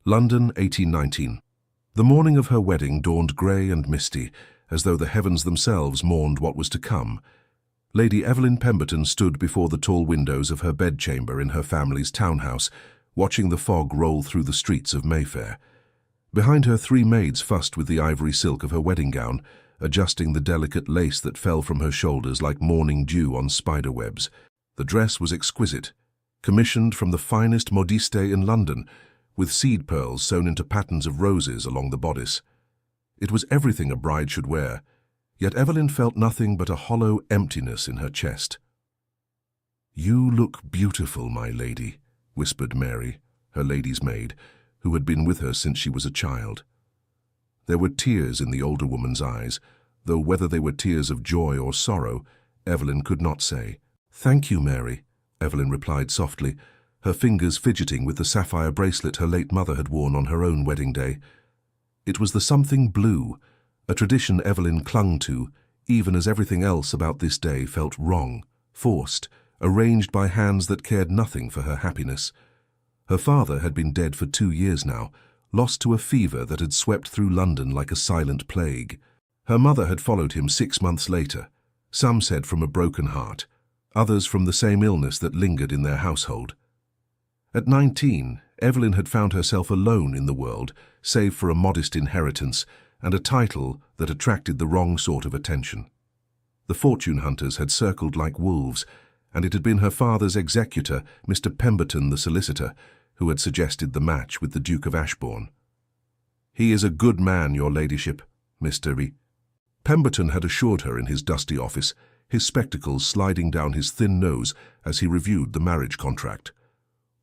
London, 1819. The morning of her wedding dawned grey and misty, as though the heavens themselves mourned what was to come. Lady Evelyn Pemberton stood before the tall windows of her bedchamber in her family's townhouse, watching the fog roll through the streets of Mayfair. Behind her, 3 maids fussed with the ivory silk of her wedding gown, adjusting the delicate lace that fell from her shoulders like morning dew on spider webs. The dress was exquisite, commissioned from the finest modiste in London, with seed pearls sewn into patterns of roses along the bodice. It was everything a bride should wear, yet Evelyn felt nothing but a hollow emptiness in her chest. "You look beautiful, my lady," whispered Mary, her lady's maid, who had been with her since she was a child. There were tears in the older woman's eyes, though whether they were tears of joy or sorrow, Evelyn could not say. "Thank you, Mary," Evelyn replied softly, her fingers fidgeting with the sapphire bracelet her late mother had worn on her own wedding day. It was the something blue, a tradition Evelyn clung to, even as everything else about this day felt wrong, forced, arranged by hands that cared nothing for her happiness. Her father had been dead for 2 years now, lost to a fever that had swept through London like a silent plague. Her mother had followed him 6 months later, some said from a broken heart, others from the same illness that lingered in their household. At 19, Evelyn had found herself alone in the world, save for a modest inheritance and a title that attracted the wrong sort of attention. The fortune hunters had circled like wolves, and it had been her father's executor, Mr. Pemberton the solicitor, who had suggested the match with the Duke of Ashbourne. "He is a good man, your ladyship, Mr. Pemberton had assured her in his dusty office, his spectacles sliding down his thin nose as he reviewed the marriage contract.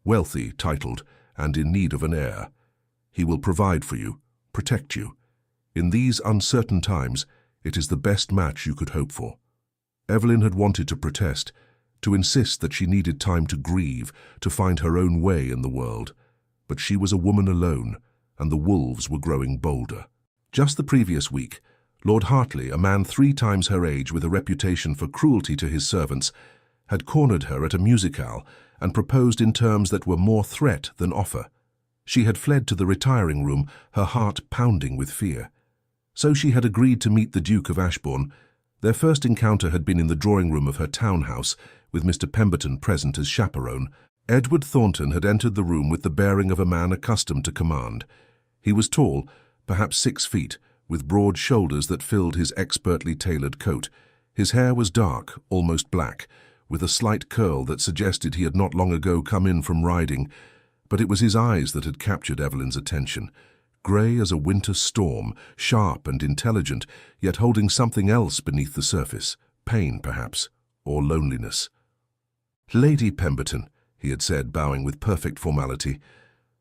"Wealthy, titled, and in need of an heir. He will provide for you, protect you. In these uncertain times, it is the best match you could hope for." Evelyn had wanted to protest, to insist that she needed time to grieve, to find her own way in the world. But she was a woman alone, and the wolves were growing bolder. Just the previous week, Lord Hartley, a man 3 times her age with a reputation for cruelty to his servants, had cornered her at a musicale and proposed in terms that were more threat than offer. She had fled to the retiring room, her heart pounding with fear. So she had agreed to meet the Duke of Ashbourne. Their first encounter had been in the drawing-room of her townhouse, with Mr. Pemberton present as chaperone. Edward Thornton had entered the room with the bearing of a man accustomed to command. He was tall, perhaps 6 feet, with broad shoulders that filled his expertly tailored coat. His hair was dark, almost black, with a slight curl that suggested he had not long ago come in from riding, but it was his eyes that had captured Evelyn's attention. Grey as a winter storm, sharp and intelligent, yet holding something else beneath the surface, pain perhaps, or loneliness. "Lady Pemberton," he had said, bowing with perfect formality.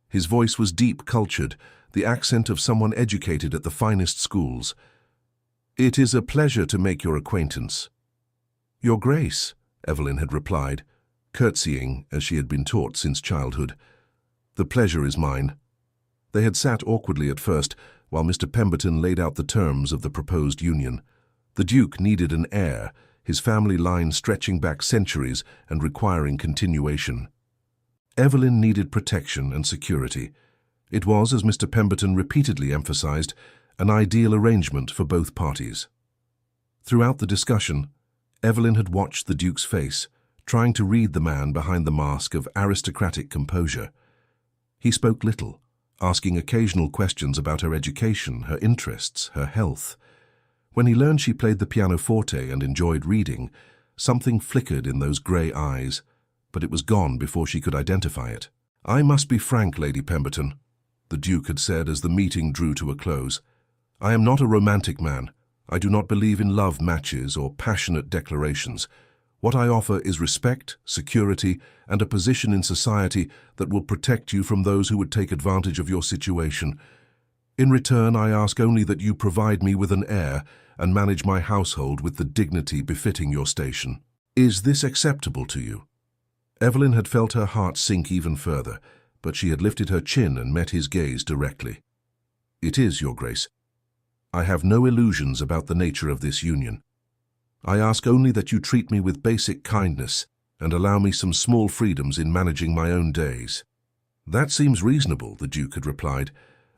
His voice was deep, cultured, the accent of someone educated at the finest schools. "It is a pleasure to make your acquaintance." "Your Grace," Evelyn had replied, curtsying as she had been taught since childhood. "The pleasure is mine." They had sat awkwardly at first, while Mr. Pemberton laid out the terms of the proposed union. The Duke needed an heir, his family line stretching back centuries and requiring continuation. Evelyn needed protection and security. It was, as Mr. Pemberton repeatedly emphasized, an ideal arrangement for both parties. Throughout the discussion, Evelyn had watched the Duke's face, trying to read the man behind the mask of aristocratic composure. He spoke little, asking occasional questions about her education, her interests, her health. When he learned she played the pianoforte and enjoyed reading, something flickered in those grey eyes, but it was gone before she could identify it. "I must be frank, Lady Pemberton," the Duke had said as the meeting drew to a close. "I am not a romantic man. I do not believe in love matches or passionate declarations. What I offer is respect, security, and a position in society that will protect you from those who would take advantage of your situation. In return, I ask only that you provide me with an heir and manage my household with the dignity befitting your station. Is this acceptable to you?" Evelyn had felt her heart sink even further, but she had lifted her chin and met his gaze directly. "It is, Your Grace. I have no illusions about the nature of this union. I ask only that you treat me with basic kindness and allow me some small freedoms in managing my own days." "That seems reasonable," the Duke had replied,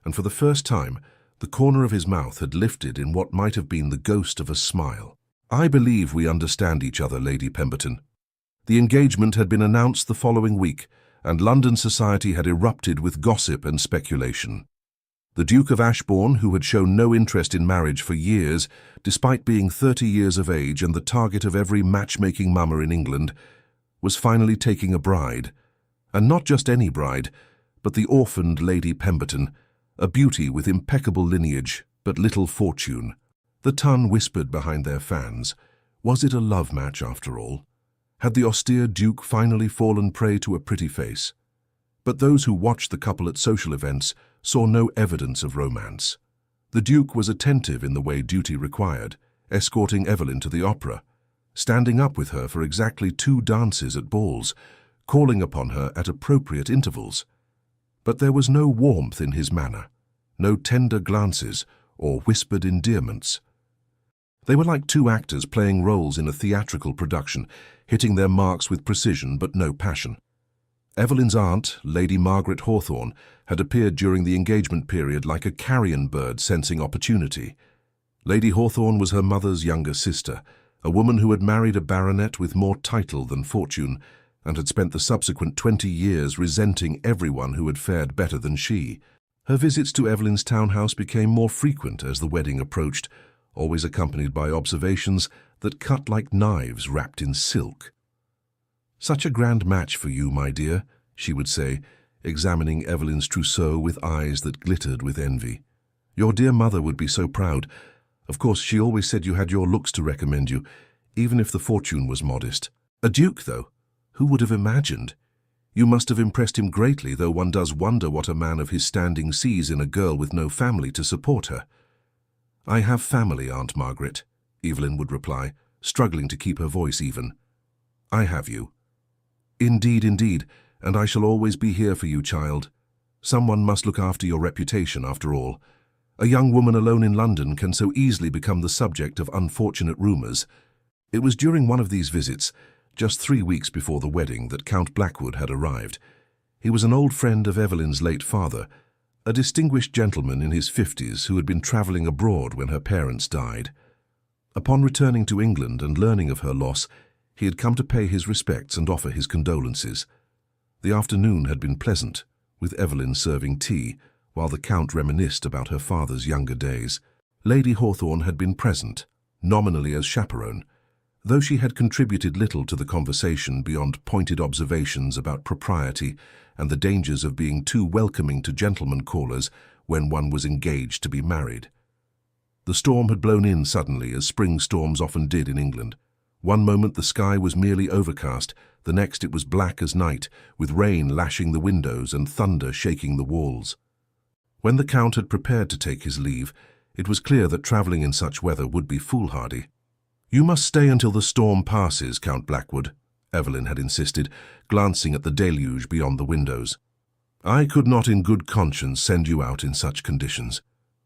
and for the first time, the corner of his mouth had lifted in what might have been the ghost of a smile. "I believe we understand each other, Lady Pemberton." The engagement had been announced the following week, and London society had erupted with gossip and speculation. The Duke of Ashbourne, who had shown no interest in marriage for years, despite being 30 years of age and the target of every matchmaking mummer in England, was finally taking a bride. And not just any bride, but the orphaned Lady Pemberton, a beauty with impeccable lineage but little fortune. The ton whispered behind their fans. Was it a love match after all? Had the austere Duke finally fallen prey to a pretty face? But those who watched the couple at social events saw no evidence of romance. The Duke was attentive in the way duty required, escorting Evelyn to the opera, standing up with her for exactly 2 dances at balls, calling upon her at appropriate intervals. But there was no warmth in his manner, no tender glances or whispered endearments. They were like 2 actors playing roles in a theatrical production, hitting their marks with precision but no passion. Evelyn's aunt, Lady Margaret Hawthorne, had appeared during the engagement period like a carrion bird sensing opportunity. Lady Hawthorne was her mother's younger sister, a woman who had married a baronet with more title than fortune, and had spent the subsequent 20 years resenting everyone who had fared better than she. Her visits to Evelyn's townhouse became more frequent as the wedding approached, always accompanied by observations that cut like knives wrapped in silk. "Such a grand match for you, my dear," she would say, examining Evelyn's trousseau with eyes that glittered with envy. "Your dear mother would be so proud. Of course, she always said you had your looks to recommend you, even if the fortune was modest. A duke, though? Who would have imagined? You must have impressed him greatly, though one does wonder what a man of his standing sees in a girl with no family to support her." "I have family, Aunt Margaret," Evelyn would reply, struggling to keep her voice even. "I have you." "Indeed, indeed, and I shall always be here for you, child. Someone must look after your reputation, after all. A young woman alone in London can so easily become the subject of unfortunate rumours." It was during one of these visits, just 3 weeks before the wedding, that Count Blackwood had arrived. He was an old friend of Evelyn's late father, a distinguished gentleman in his 50s who had been travelling abroad when her parents died. Upon returning to England and learning of her loss, he had come to pay his respects and offer his condolences. The afternoon had been pleasant, with Evelyn serving tea, while the Count reminisced about her father's younger days. Lady Hawthorne had been present, nominally as chaperone, though she had contributed little to the conversation beyond pointed observations about propriety and the dangers of being too welcoming to gentlemen callers when one was engaged to be married. The storm had blown in suddenly, as spring storms often did in England. One moment the sky was merely overcast, the next it was black as night, with rain lashing the windows and thunder shaking the walls. When the Count had prepared to take his leave, it was clear that travelling in such weather would be foolhardy. "You must stay until the storm passes, Count Blackwood," Evelyn had insisted, glancing at the deluge beyond the windows. "I could not in good conscience send you out in such conditions.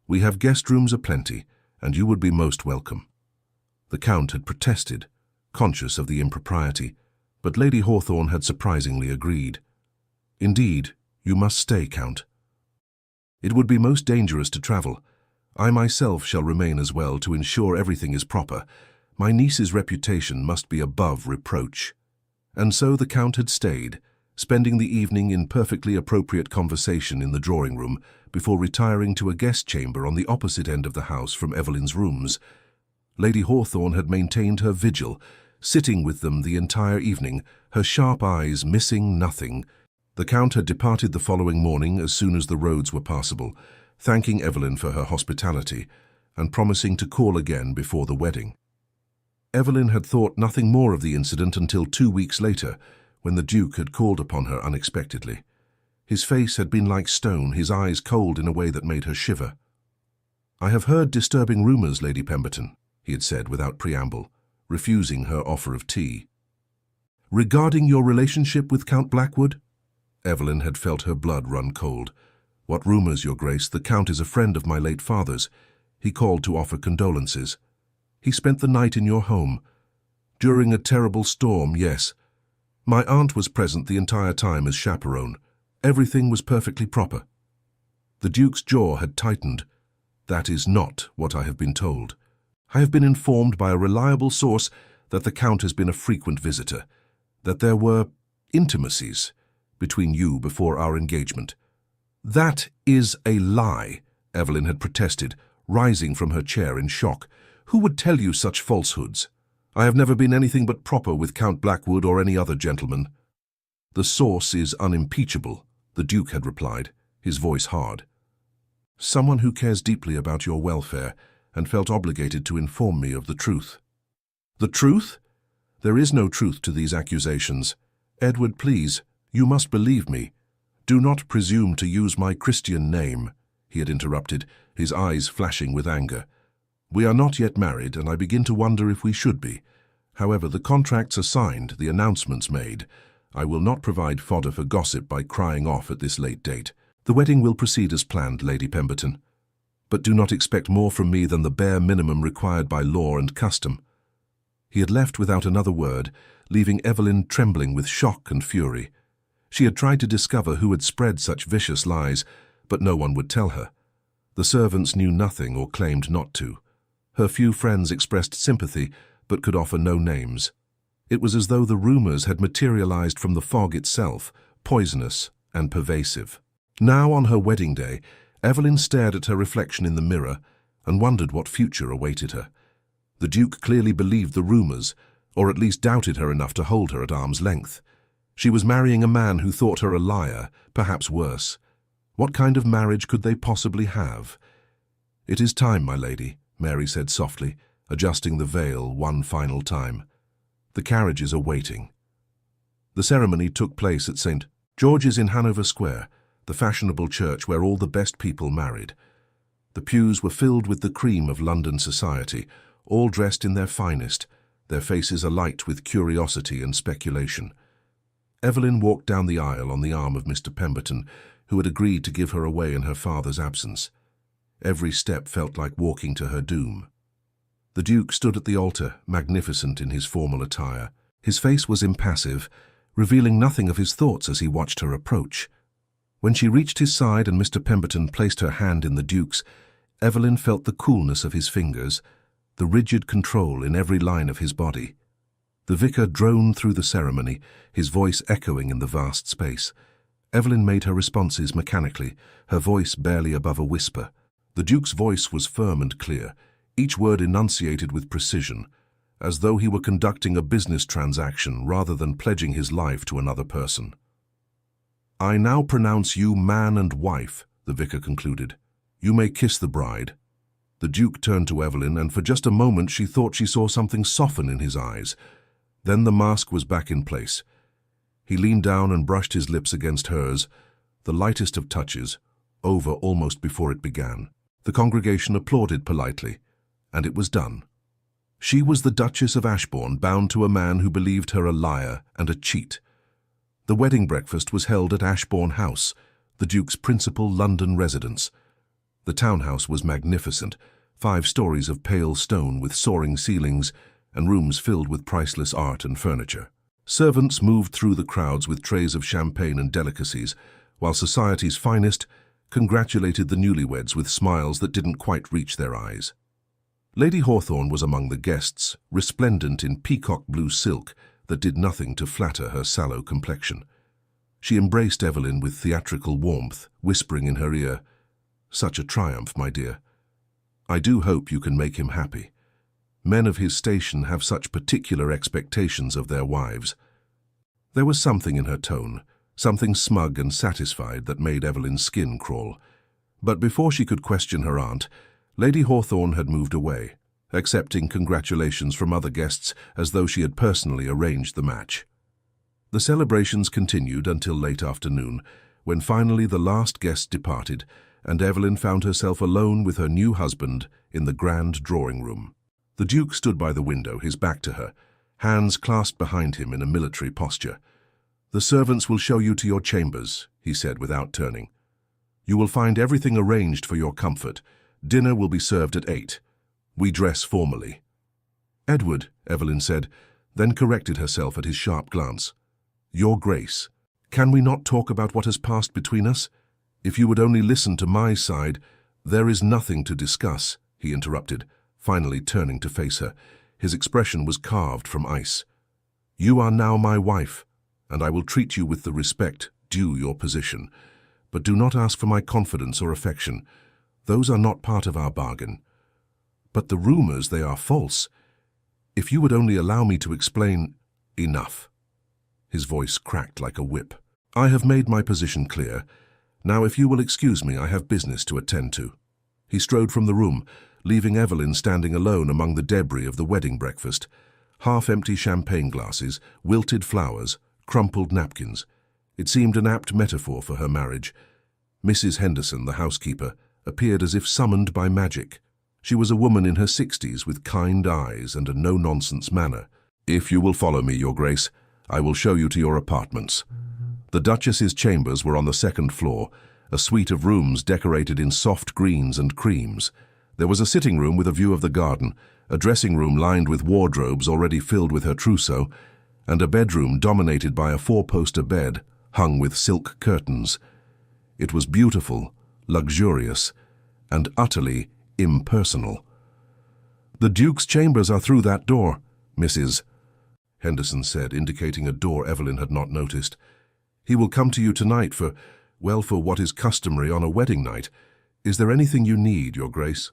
We have guest rooms aplenty, and you would be most welcome." The Count had protested, conscious of the impropriety, but Lady Hawthorne had surprisingly agreed. "Indeed, you must stay, Count. It would be most dangerous to travel. I myself shall remain as well to ensure everything is proper. My niece's reputation must be above reproach." And so the Count had stayed, spending the evening in perfectly appropriate conversation in the drawing-room before retiring to a guest chamber on the opposite end of the house from Evelyn's rooms. Lady Hawthorne had maintained her vigil, sitting with them the entire evening, her sharp eyes missing nothing. The Count had departed the following morning as soon as the roads were passable, thanking Evelyn for her hospitality and promising to call again before the wedding. Evelyn had thought nothing more of the incident until 2 weeks later, when the Duke had called upon her unexpectedly. His face had been like stone, his eyes cold in a way that made her shiver. "I have heard disturbing rumours, Lady Pemberton," he had said without preamble, refusing her offer of tea. "Regarding your relationship with Count Blackwood?" Evelyn had felt her blood run cold. "What rumours, Your Grace? The Count is a friend of my late father's. He called to offer condolences. He spent the night in your home. During a terrible storm, yes. My aunt was present the entire time as chaperone," Everything was perfectly proper. The Duke's jaw had tightened. That is not what I have been told. I have been informed by a reliable source that the Count has been a frequent visitor, that there were intimacies between you before our engagement. That is a lie, Evelyn had protested, rising from her chair in shock. Who would tell you such falsehoods? I have never been anything but proper with Count Blackwood or any other gentleman. The source is unimpeachable, the Duke had replied, his voice hard. Someone who cares deeply about your welfare and felt obligated to inform me of the truth. The truth? There is no truth to these accusations. Edward, please, you must believe me. Do not presume to use my Christian name, he had interrupted, his eyes flashing with anger. We are not yet married, and I begin to wonder if we should be. However, the contracts are signed, the announcements made. I will not provide fodder for gossip by crying off at this late date. The wedding will proceed as planned, Lady Pemberton. But do not expect more from me than the bare minimum required by law and custom. He had left without another word, leaving Evelyn trembling with shock and fury. She had tried to discover who had spread such vicious lies, but no one would tell her. The servants knew nothing or claimed not to. Her few friends expressed sympathy, but could offer no names. It was as though the rumors had materialized from the fog itself, poisonous and pervasive. Now, on her wedding day, Evelyn stared at her reflection in the mirror and wondered what future awaited her. The Duke clearly believed the rumors, or at least doubted her enough to hold her at arm's length. She was marrying a man who thought her a liar, perhaps worse. What kind of marriage could they possibly have? It is time, my lady, Mary said softly, adjusting the veil one final time. The carriages are waiting. The ceremony took place at St. George's in Hanover Square, the fashionable church where all the best people married. The pews were filled with the cream of London society, all dressed in their finest, their faces alight with curiosity and speculation. Evelyn walked down the aisle on the arm of Mr. Pemberton, who had agreed to give her away in her father's absence. Every step felt like walking to her doom. The Duke stood at the altar, magnificent in his formal attire. His face was impassive, revealing nothing of his thoughts as he watched her approach. When she reached his side and Mr. Pemberton placed her hand in the Duke's, Evelyn felt the coolness of his fingers, the rigid control in every line of his body. The vicar droned through the ceremony, his voice echoing in the vast space. Evelyn made her responses mechanically, her voice barely above a whisper. The Duke's voice was firm and clear, each word enunciated with precision, as though he were conducting a business transaction rather than pledging his life to another person. I now pronounce you man and wife, the vicar concluded. You may kiss the bride. The Duke turned to Evelyn, and for just a moment she thought she saw something soften in his eyes. Then the mask was back in place. He leaned down and brushed his lips against hers, the lightest of touches, over almost before it began. The congregation applauded politely, and it was done. She was the Duchess of Ashbourne, bound to a man who believed her a liar and a cheat. The wedding breakfast was held at Ashbourne House, the Duke's principal London residence. The townhouse was magnificent, 5 stories of pale stone with soaring ceilings and rooms filled with priceless art and furniture. Servants moved through the crowds with trays of champagne and delicacies, while society's finest congratulated the newlyweds with smiles that didn't quite reach their eyes. Lady Hawthorne was among the guests, resplendent in peacock blue silk that did nothing to flatter her sallow complexion. She embraced Evelyn with theatrical warmth, whispering in her ear, "Such a triumph, my dear. I do hope you can make him happy. Men of his station have such particular expectations of their wives." There was something in her tone, something smug and satisfied that made Evelyn's skin crawl. But before she could question her aunt, Lady Hawthorne had moved away, accepting congratulations from other guests as though she had personally arranged the match. The celebrations continued until late afternoon, when finally the last guest departed, and Evelyn found herself alone with her new husband in the grand drawing-room. The Duke stood by the window, his back to her, hands clasped behind him in a military posture. "The servants will show you to your chambers," he said without turning. "You will find everything arranged for your comfort. Dinner will be served at 8. We dress formally." "Edward," Evelyn said, then corrected herself at his sharp glance. "Your Grace." Can we not talk about what has passed between us? If you would only listen to my side—" "There is nothing to discuss," he interrupted, finally turning to face her. His expression was carved from ice. "You are now my wife, and I will treat you with the respect due your position. But do not ask for my confidence or affection. Those are not part of our bargain. But the rumors, they are false. If you would only allow me to explain—" "Enough." His voice cracked like a whip. "I have made my position clear. Now, if you will excuse me, I have business to attend to." He strode from the room, leaving Evelyn standing alone among the debris of the wedding breakfast. Half-empty champagne glasses, wilted flowers, crumpled napkins. It seemed an apt metaphor for her marriage. Mrs. Henderson, the housekeeper, appeared as if summoned by magic. She was a woman in her 60s with kind eyes and a no-nonsense manner. "If you will follow me, Your Grace, I will show you to your apartments." The Duchess's chambers were on the second floor, a suite of rooms decorated in soft greens and creams. There was a sitting room with a view of the garden, a dressing room lined with wardrobes already filled with her trousseau, and a bedroom dominated by a four-poster bed hung with silk curtains. It was beautiful, luxurious, and utterly impersonal. "The Duke's chambers are through that door, Mrs. Henderson said, indicating a door Evelyn had not noticed. "He will come to you tonight for what is customary on a wedding night. Is there anything you need, Your Grace?"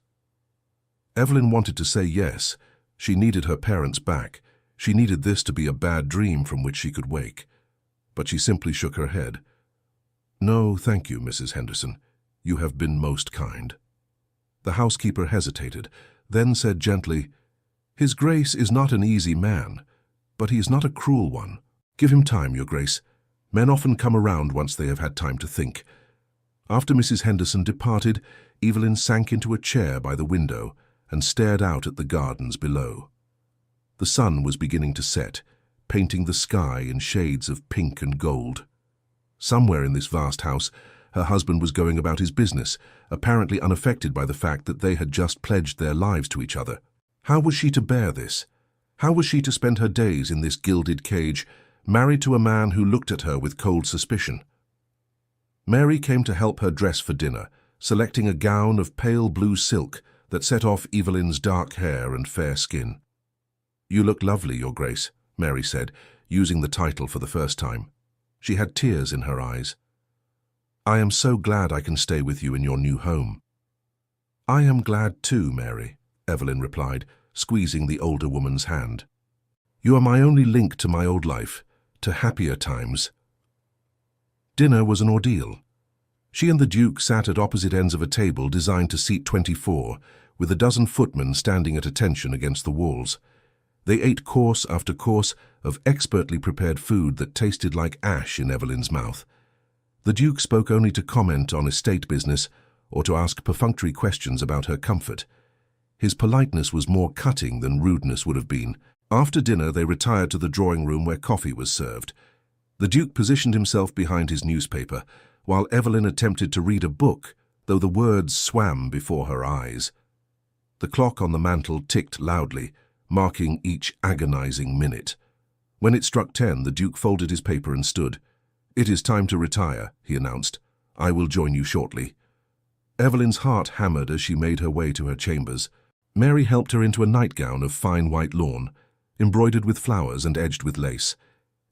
Evelyn wanted to say yes. She needed her parents back. She needed this to be a bad dream from which she could wake. But she simply shook her head. "No, thank you, Mrs. Henderson. You have been most kind." The housekeeper hesitated, then said gently, "His Grace is not an easy man, but he is not a cruel one. Give him time, Your Grace. Men often come around once they have had time to think." After Mrs. Henderson departed, Evelyn sank into a chair by the window and stared out at the gardens below. The sun was beginning to set, painting the sky in shades of pink and gold. Somewhere in this vast house, her husband was going about his business, apparently unaffected by the fact that they had just pledged their lives to each other. How was she to bear this? How was she to spend her days in this gilded cage, married to a man who looked at her with cold suspicion? Mary came to help her dress for dinner, selecting a gown of pale blue silk that set off Evelyn's dark hair and fair skin. "You look lovely, Your Grace," Mary said, using the title for the first time. She had tears in her eyes. "I am so glad I can stay with you in your new home." "I am glad too, Mary," Evelyn replied, squeezing the older woman's hand. "You are my only link to my old life, to happier times." Dinner was an ordeal. She and the Duke sat at opposite ends of a table designed to seat 24, with a dozen footmen standing at attention against the walls. They ate course after course of expertly prepared food that tasted like ash in Evelyn's mouth. The Duke spoke only to comment on estate business or to ask perfunctory questions about her comfort. His politeness was more cutting than rudeness would have been. After dinner, they retired to the drawing room where coffee was served. The Duke positioned himself behind his newspaper, while Evelyn attempted to read a book, though the words swam before her eyes. The clock on the mantel ticked loudly, marking each agonizing minute. When it struck 10, the Duke folded his paper and stood. "It is time to retire," he announced. "I will join you shortly." Evelyn's heart hammered as she made her way to her chambers. Mary helped her into a nightgown of fine white lawn, embroidered with flowers and edged with lace.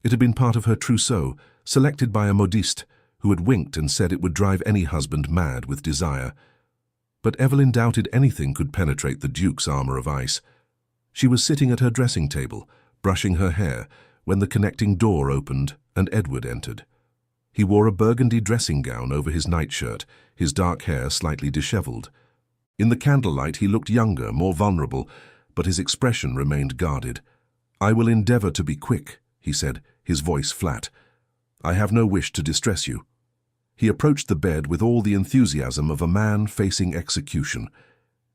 It had been part of her trousseau, selected by a modiste, who had winked and said it would drive any husband mad with desire. But Evelyn doubted anything could penetrate the Duke's armor of ice. She was sitting at her dressing table, brushing her hair, when the connecting door opened and Edward entered. He wore a burgundy dressing gown over his nightshirt, his dark hair slightly disheveled. In the candlelight he looked younger, more vulnerable, but his expression remained guarded. "I will endeavor to be quick," he said, his voice flat. "I have no wish to distress you." He approached the bed with all the enthusiasm of a man facing execution.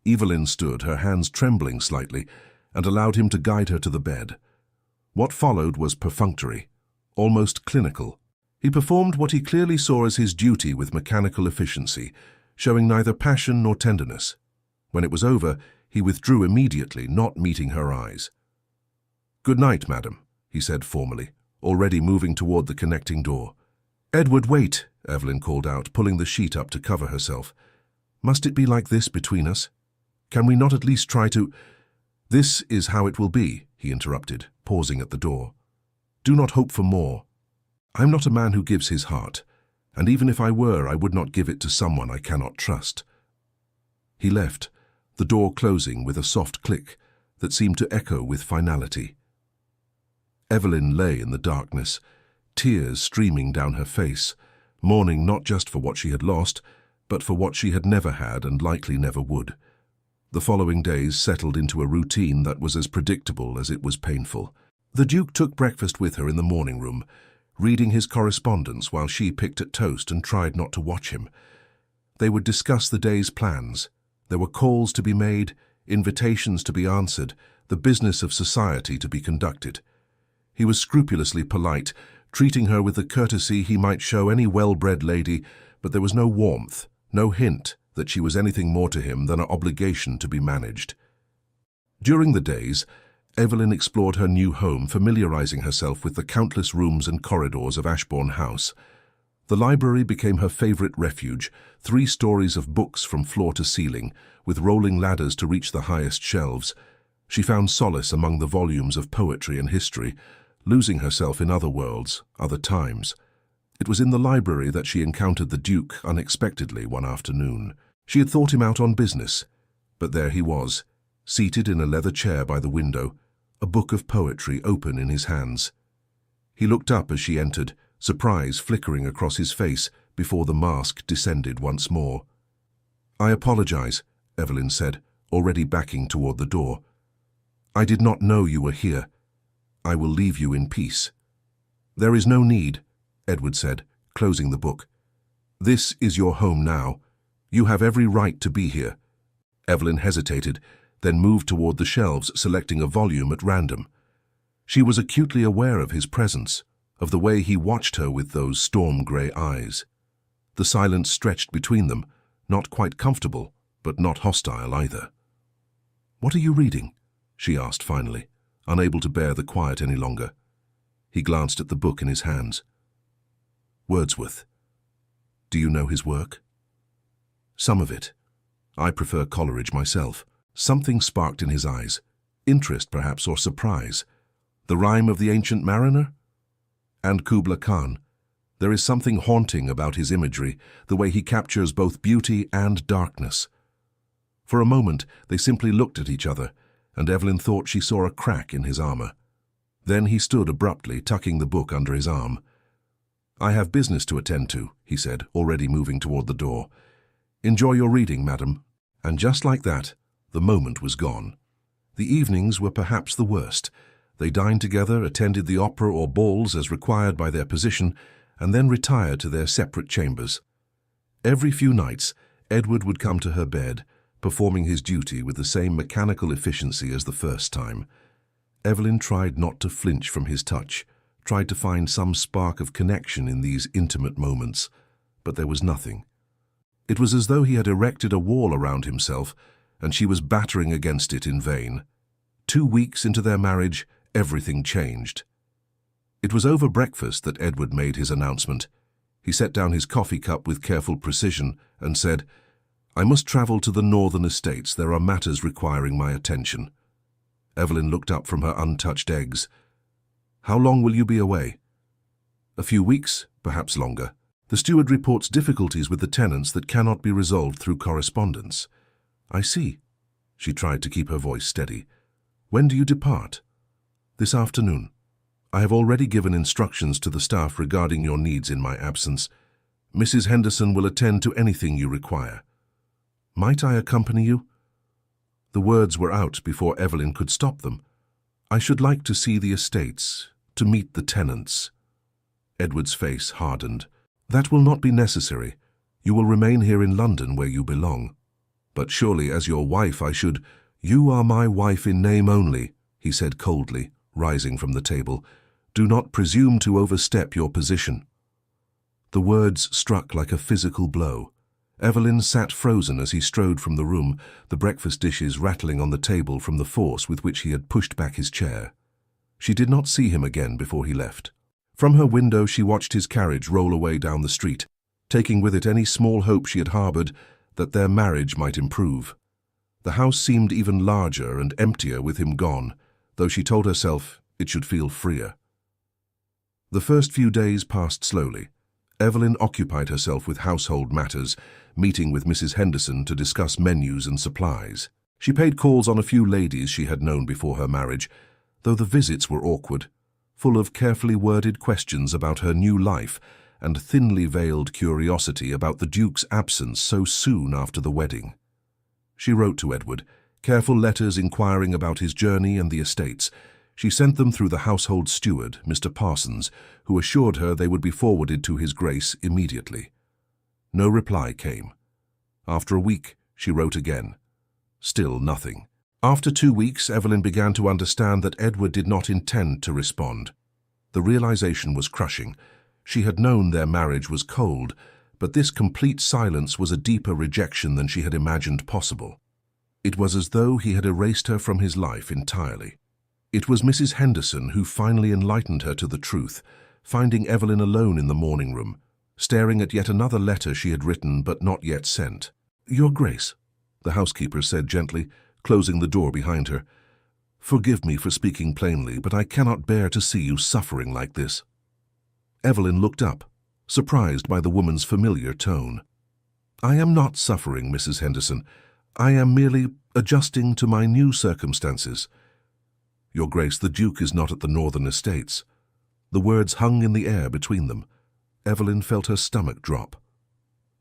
Evelyn stood, her hands trembling slightly, and allowed him to guide her to the bed. What followed was perfunctory, almost clinical. He performed what he clearly saw as his duty with mechanical efficiency, showing neither passion nor tenderness. When it was over, he withdrew immediately, not meeting her eyes. "Good night, madam," he said formally, already moving toward the connecting door. "Edward, wait," Evelyn called out, pulling the sheet up to cover herself. "Must it be like this between us? Can we not at least try to—" "This is how it will be," he interrupted, pausing at the door. "Do not hope for more. I'm not a man who gives his heart, and even if I were, I would not give it to someone I cannot trust." He left, the door closing with a soft click that seemed to echo with finality. Evelyn lay in the darkness, tears streaming down her face, mourning not just for what she had lost, but for what she had never had and likely never would. The following days settled into a routine that was as predictable as it was painful. The Duke took breakfast with her in the morning room, reading his correspondence while she picked at toast and tried not to watch him. They would discuss the day's plans. There were calls to be made, invitations to be answered, the business of society to be conducted. He was scrupulously polite, treating her with the courtesy he might show any well-bred lady, but there was no warmth, no hint that she was anything more to him than an obligation to be managed. During the days, Evelyn explored her new home, familiarizing herself with the countless rooms and corridors of Ashbourne House. The library became her favorite refuge, 3 stories of books from floor to ceiling, with rolling ladders to reach the highest shelves. She found solace among the volumes of poetry and history, losing herself in other worlds, other times. It was in the library that she encountered the Duke unexpectedly one afternoon. She had thought him out on business, but there he was, seated in a leather chair by the window, a book of poetry open in his hands. He looked up as she entered, surprise flickering across his face before the mask descended once more. "I apologize," Evelyn said, already backing toward the door. "I did not know you were here. I will leave you in peace." "There is no need," Edward said, closing the book. "This is your home now. You have every right to be here." Evelyn hesitated, then moved toward the shelves, selecting a volume at random. She was acutely aware of his presence, of the way he watched her with those storm-grey eyes. The silence stretched between them, not quite comfortable, but not hostile either. "What are you reading?" she asked finally, unable to bear the quiet any longer. He glanced at the book in his hands. "Wordsworth. Do you know his work?" "Some of it. I prefer Coleridge myself." Something sparked in his eyes, interest perhaps or surprise. "The Rime of the Ancient Mariner?" "And Kubla Khan. There is something haunting about his imagery, the way he captures both beauty and darkness." For a moment they simply looked at each other, and Evelyn thought she saw a crack in his armor. Then he stood abruptly, tucking the book under his arm. "I have business to attend to," he said, already moving toward the door. "Enjoy your reading, madam." And just like that, the moment was gone. The evenings were perhaps the worst. They dined together, attended the opera or balls as required by their position, and then retired to their separate chambers. Every few nights, Edward would come to her bed, performing his duty with the same mechanical efficiency as the first time. Evelyn tried not to flinch from his touch, tried to find some spark of connection in these intimate moments, but there was nothing. It was as though he had erected a wall around himself, and she was battering against it in vain. 2 weeks into their marriage, everything changed. It was over breakfast that Edward made his announcement. He set down his coffee cup with careful precision and said, "I must travel to the northern estates. There are matters requiring my attention." Evelyn looked up from her untouched eggs. "How long will you be away?" "A few weeks, perhaps longer. The steward reports difficulties with the tenants that cannot be resolved through correspondence." "I see." She tried to keep her voice steady. "When do you depart?" "This afternoon. I have already given instructions to the staff regarding your needs in my absence. Mrs. Henderson will attend to anything you require." "Might I accompany you?" The words were out before Evelyn could stop them. "I should like to see the estates, to meet the tenants." Edward's face hardened. "That will not be necessary. You will remain here in London where you belong." "But surely as your wife I should—" "You are my wife in name only," he said coldly, rising from the table. "Do not presume to overstep your position." The words struck like a physical blow. Evelyn sat frozen as he strode from the room, the breakfast dishes rattling on the table from the force with which he had pushed back his chair. She did not see him again before he left. From her window she watched his carriage roll away down the street, taking with it any small hope she had harbored that their marriage might improve. The house seemed even larger and emptier with him gone, though she told herself it should feel freer. The first few days passed slowly. Evelyn occupied herself with household matters, meeting with Mrs. Henderson to discuss menus and supplies. She paid calls on a few ladies she had known before her marriage, though the visits were awkward, full of carefully worded questions about her new life and thinly veiled curiosity about the Duke's absence so soon after the wedding. She wrote to Edward, careful letters inquiring about his journey and the estates. She sent them through the household steward, Mr. Parsons, who assured her they would be forwarded to His Grace immediately. No reply came. After a week, she wrote again. Still nothing. After 2 weeks, Evelyn began to understand that Edward did not intend to respond. The realization was crushing. She had known their marriage was cold, but this complete silence was a deeper rejection than she had imagined possible. It was as though he had erased her from his life entirely. It was Mrs. Henderson who finally enlightened her to the truth, finding Evelyn alone in the morning room, staring at yet another letter she had written but not yet sent. "Your Grace," the housekeeper said gently, closing the door behind her. "Forgive me for speaking plainly, but I cannot bear to see you suffering like this." Evelyn looked up, surprised by the woman's familiar tone. "I am not suffering, Mrs. Henderson. I am merely adjusting to my new circumstances." "Your Grace, the Duke is not at the northern estates." The words hung in the air between them. Evelyn felt her stomach drop.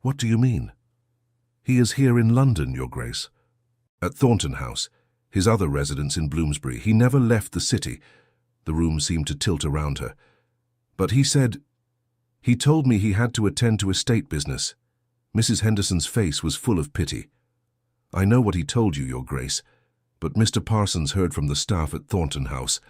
"What do you mean?" "He is here in London, Your Grace. At Thornton House, his other residence in Bloomsbury. He never left the city." The room seemed to tilt around her. "But he told me he had to attend to estate business." Mrs. Henderson's face was full of pity. "I know what he told you, Your Grace, but Mr. Parsons heard from the staff at Thornton House.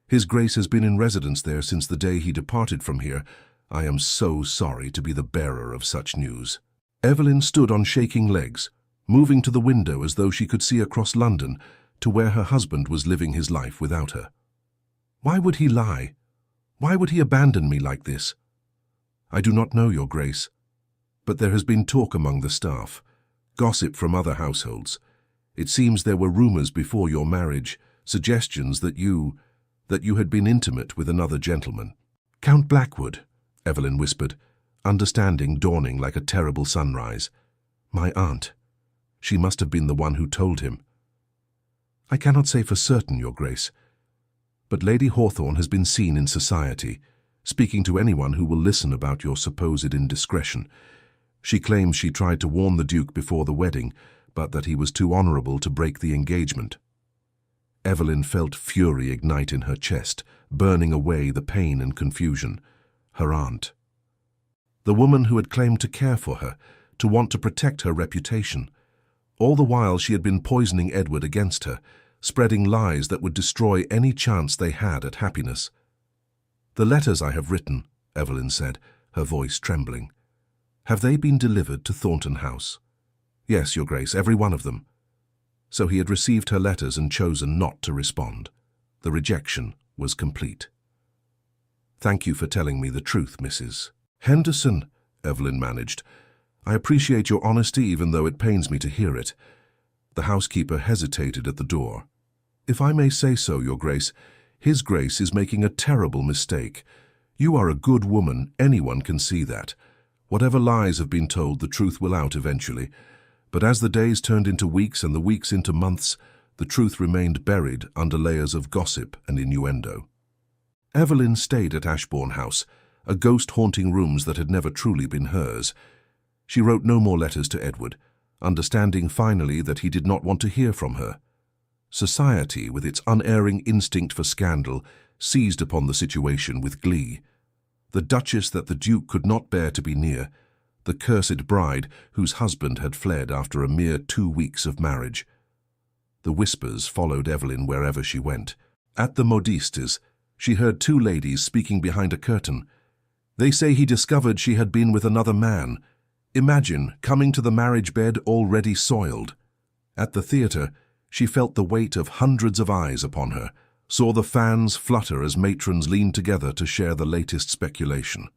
His Grace has been in residence there since the day he departed from here. I am so sorry to be the bearer of such news." Evelyn stood on shaking legs, moving to the window as though she could see across London to where her husband was living his life without her. "Why would he lie? Why would he abandon me like this?" "I do not know, Your Grace, but there has been talk among the staff, gossip from other households. It seems there were rumors before your marriage, suggestions that you had been intimate with another gentleman." "Count Blackwood," Evelyn whispered, understanding dawning like a terrible sunrise. "My aunt. She must have been the one who told him." "I cannot say for certain, Your Grace, but Lady Hawthorne has been seen in society, speaking to anyone who will listen about your supposed indiscretion. She claims she tried to warn the Duke before the wedding, but that he was too honorable to break the engagement." Evelyn felt fury ignite in her chest, burning away the pain and confusion. Her aunt. The woman who had claimed to care for her, to want to protect her reputation. All the while she had been poisoning Edward against her, spreading lies that would destroy any chance they had at happiness. "The letters I have written," Evelyn said, her voice trembling. "Have they been delivered to Thornton House?" "Yes, Your Grace, every one of them." So he had received her letters and chosen not to respond. The rejection was complete. "Thank you for telling me the truth, Mrs. Henderson," Evelyn managed. "I appreciate your honesty even though it pains me to hear it." The housekeeper hesitated at the door. "If I may say so, Your Grace, His Grace is making a terrible mistake. You are a good woman, anyone can see that. Whatever lies have been told, the truth will out eventually. But as the days turned into weeks and the weeks into months, the truth remained buried under layers of gossip and innuendo." Evelyn stayed at Ashbourne House, a ghost haunting rooms that had never truly been hers. She wrote no more letters to Edward, understanding finally that he did not want to hear from her. Society, with its unerring instinct for scandal, seized upon the situation with glee. The Duchess that the Duke could not bear to be near, the cursed bride whose husband had fled after a mere 2 weeks of marriage. The whispers followed Evelyn wherever she went. At the modistes, she heard 2 ladies speaking behind a curtain. "They say he discovered she had been with another man. Imagine coming to the marriage bed already soiled." At the theatre, she felt the weight of hundreds of eyes upon her, saw the fans flutter as matrons leaned together to share the latest speculation.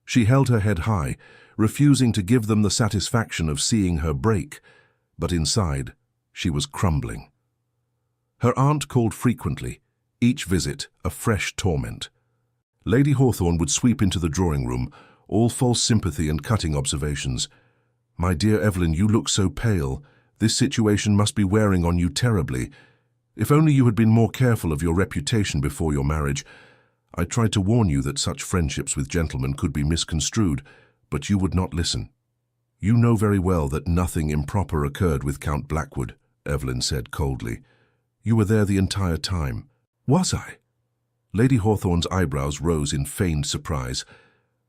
She held her head high, refusing to give them the satisfaction of seeing her break, but inside she was crumbling. Her aunt called frequently, each visit a fresh torment. Lady Hawthorne would sweep into the drawing room, all false sympathy and cutting observations. "My dear Evelyn, you look so pale. This situation must be wearing on you terribly. If only you had been more careful of your reputation before your marriage. I tried to warn you that such friendships with gentlemen could be misconstrued, but you would not listen." "You know very well that nothing improper occurred with Count Blackwood," Evelyn said coldly. "You were there the entire time." "Was I?" Lady Hawthorne's eyebrows rose in feigned surprise.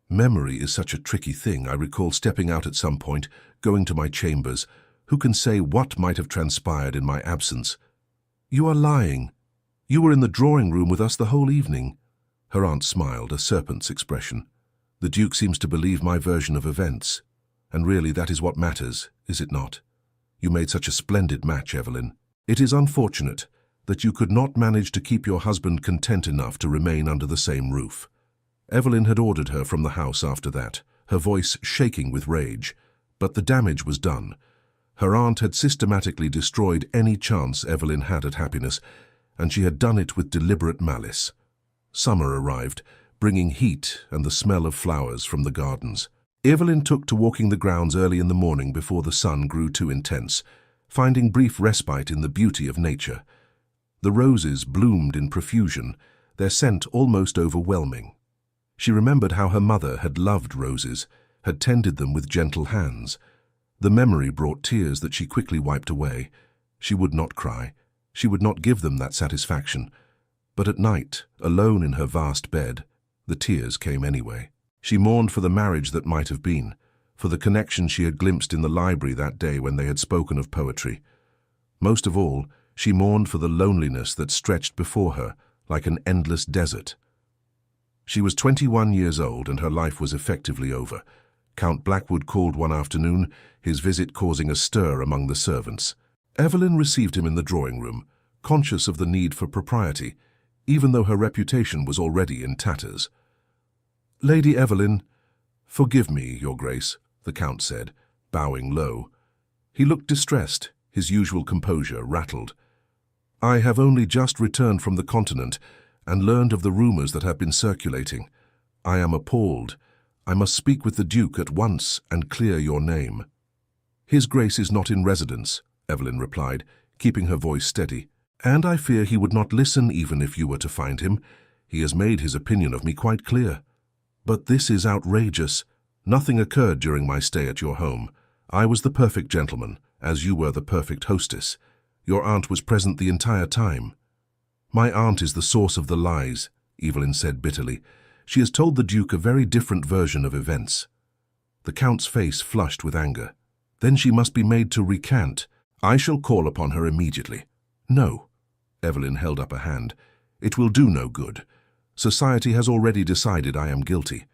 "Memory is such a tricky thing. I recall stepping out at some point, going to my chambers. Who can say what might have transpired in my absence?" "You are lying. You were in the drawing room with us the whole evening." Her aunt smiled, a serpent's expression. "The Duke seems to believe my version of events. And really that is what matters, is it not? You made such a splendid match, Evelyn. It is unfortunate that you could not manage to keep your husband content enough to remain under the same roof." Evelyn had ordered her from the house after that, her voice shaking with rage. But the damage was done. Her aunt had systematically destroyed any chance Evelyn had at happiness, and she had done it with deliberate malice. Summer arrived, bringing heat and the smell of flowers from the gardens. Evelyn took to walking the grounds early in the morning before the sun grew too intense, finding brief respite in the beauty of nature. The roses bloomed in profusion, their scent almost overwhelming. She remembered how her mother had loved roses, had tended them with gentle hands. The memory brought tears that she quickly wiped away. She would not cry. She would not give them that satisfaction. But at night, alone in her vast bed, the tears came anyway. She mourned for the marriage that might have been, for the connection she had glimpsed in the library that day when they had spoken of poetry. Most of all, she mourned for the loneliness that stretched before her like an endless desert. She was 21 years old and her life was effectively over. Count Blackwood called one afternoon, his visit causing a stir among the servants. Evelyn received him in the drawing room, conscious of the need for propriety, even though her reputation was already in tatters. "Lady Evelyn, forgive me, Your Grace," the Count said, bowing low. He looked distressed, his usual composure rattled. "I have only just returned from the continent and learned of the rumors that have been circulating. I am appalled. I must speak with the Duke at once and clear your name." "His Grace is not in residence," Evelyn replied, keeping her voice steady. "And I fear he would not listen even if you were to find him. He has made his opinion of me quite clear. But this is outrageous. Nothing occurred during my stay at your home. I was the perfect gentleman, as you were the perfect hostess. Your aunt was present the entire time." "My aunt is the source of the lies," Evelyn said bitterly. "She has told the Duke a very different version of events." The Count's face flushed with anger. "Then she must be made to recant. I shall call upon her immediately." "No." Evelyn held up a hand. "It will do no good. Society has already decided I am guilty.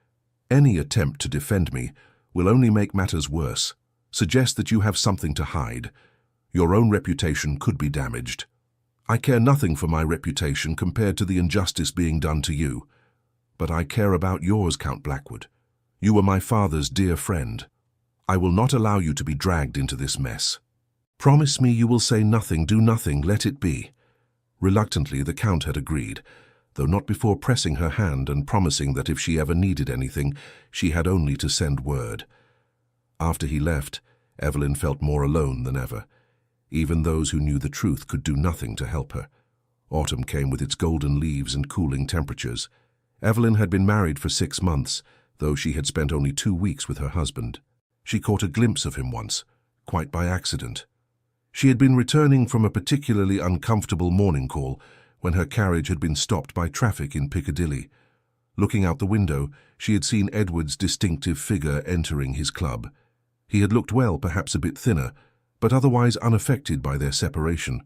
Any attempt to defend me will only make matters worse, suggest that you have something to hide. Your own reputation could be damaged. I care nothing for my reputation compared to the injustice being done to you. But I care about yours, Count Blackwood. You were my father's dear friend. I will not allow you to be dragged into this mess. Promise me you will say nothing, do nothing, let it be." Reluctantly, the Count had agreed, though not before pressing her hand and promising that if she ever needed anything, she had only to send word. After he left, Evelyn felt more alone than ever. Even those who knew the truth could do nothing to help her. Autumn came with its golden leaves and cooling temperatures. Evelyn had been married for 6 months, though she had spent only 2 weeks with her husband. She caught a glimpse of him once, quite by accident. She had been returning from a particularly uncomfortable morning call when her carriage had been stopped by traffic in Piccadilly. Looking out the window, she had seen Edward's distinctive figure entering his club. He had looked well, perhaps a bit thinner, but otherwise unaffected by their separation.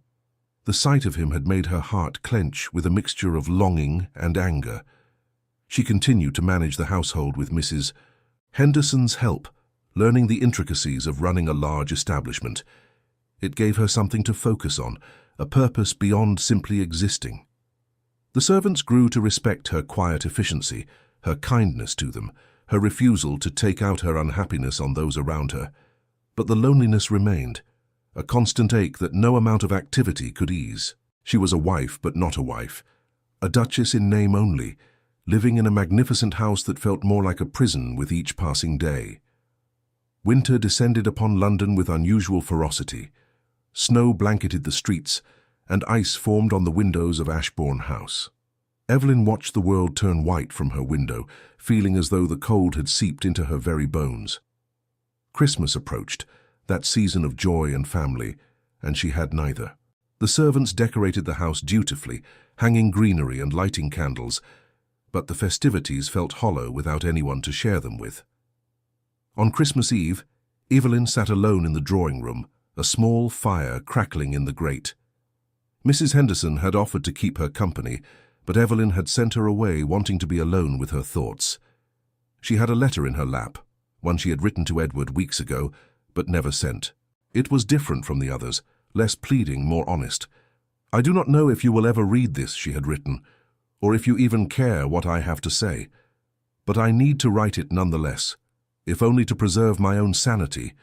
The sight of him had made her heart clench with a mixture of longing and anger. She continued to manage the household with Mrs. Henderson's help, learning the intricacies of running a large establishment. It gave her something to focus on, a purpose beyond simply existing. The servants grew to respect her quiet efficiency, her kindness to them, her refusal to take out her unhappiness on those around her. But the loneliness remained, a constant ache that no amount of activity could ease. She was a wife, but not a wife, a duchess in name only, living in a magnificent house that felt more like a prison with each passing day. Winter descended upon London with unusual ferocity. Snow blanketed the streets, and ice formed on the windows of Ashbourne House. Evelyn watched the world turn white from her window, feeling as though the cold had seeped into her very bones. Christmas approached, that season of joy and family, and she had neither. The servants decorated the house dutifully, hanging greenery and lighting candles, but the festivities felt hollow without anyone to share them with. On Christmas Eve, Evelyn sat alone in the drawing room, a small fire crackling in the grate. Mrs. Henderson had offered to keep her company, but Evelyn had sent her away wanting to be alone with her thoughts. She had a letter in her lap, one she had written to Edward weeks ago, but never sent. It was different from the others, less pleading, more honest. "I do not know if you will ever read this," she had written, "or if you even care what I have to say. But I need to write it nonetheless, if only to preserve my own sanity.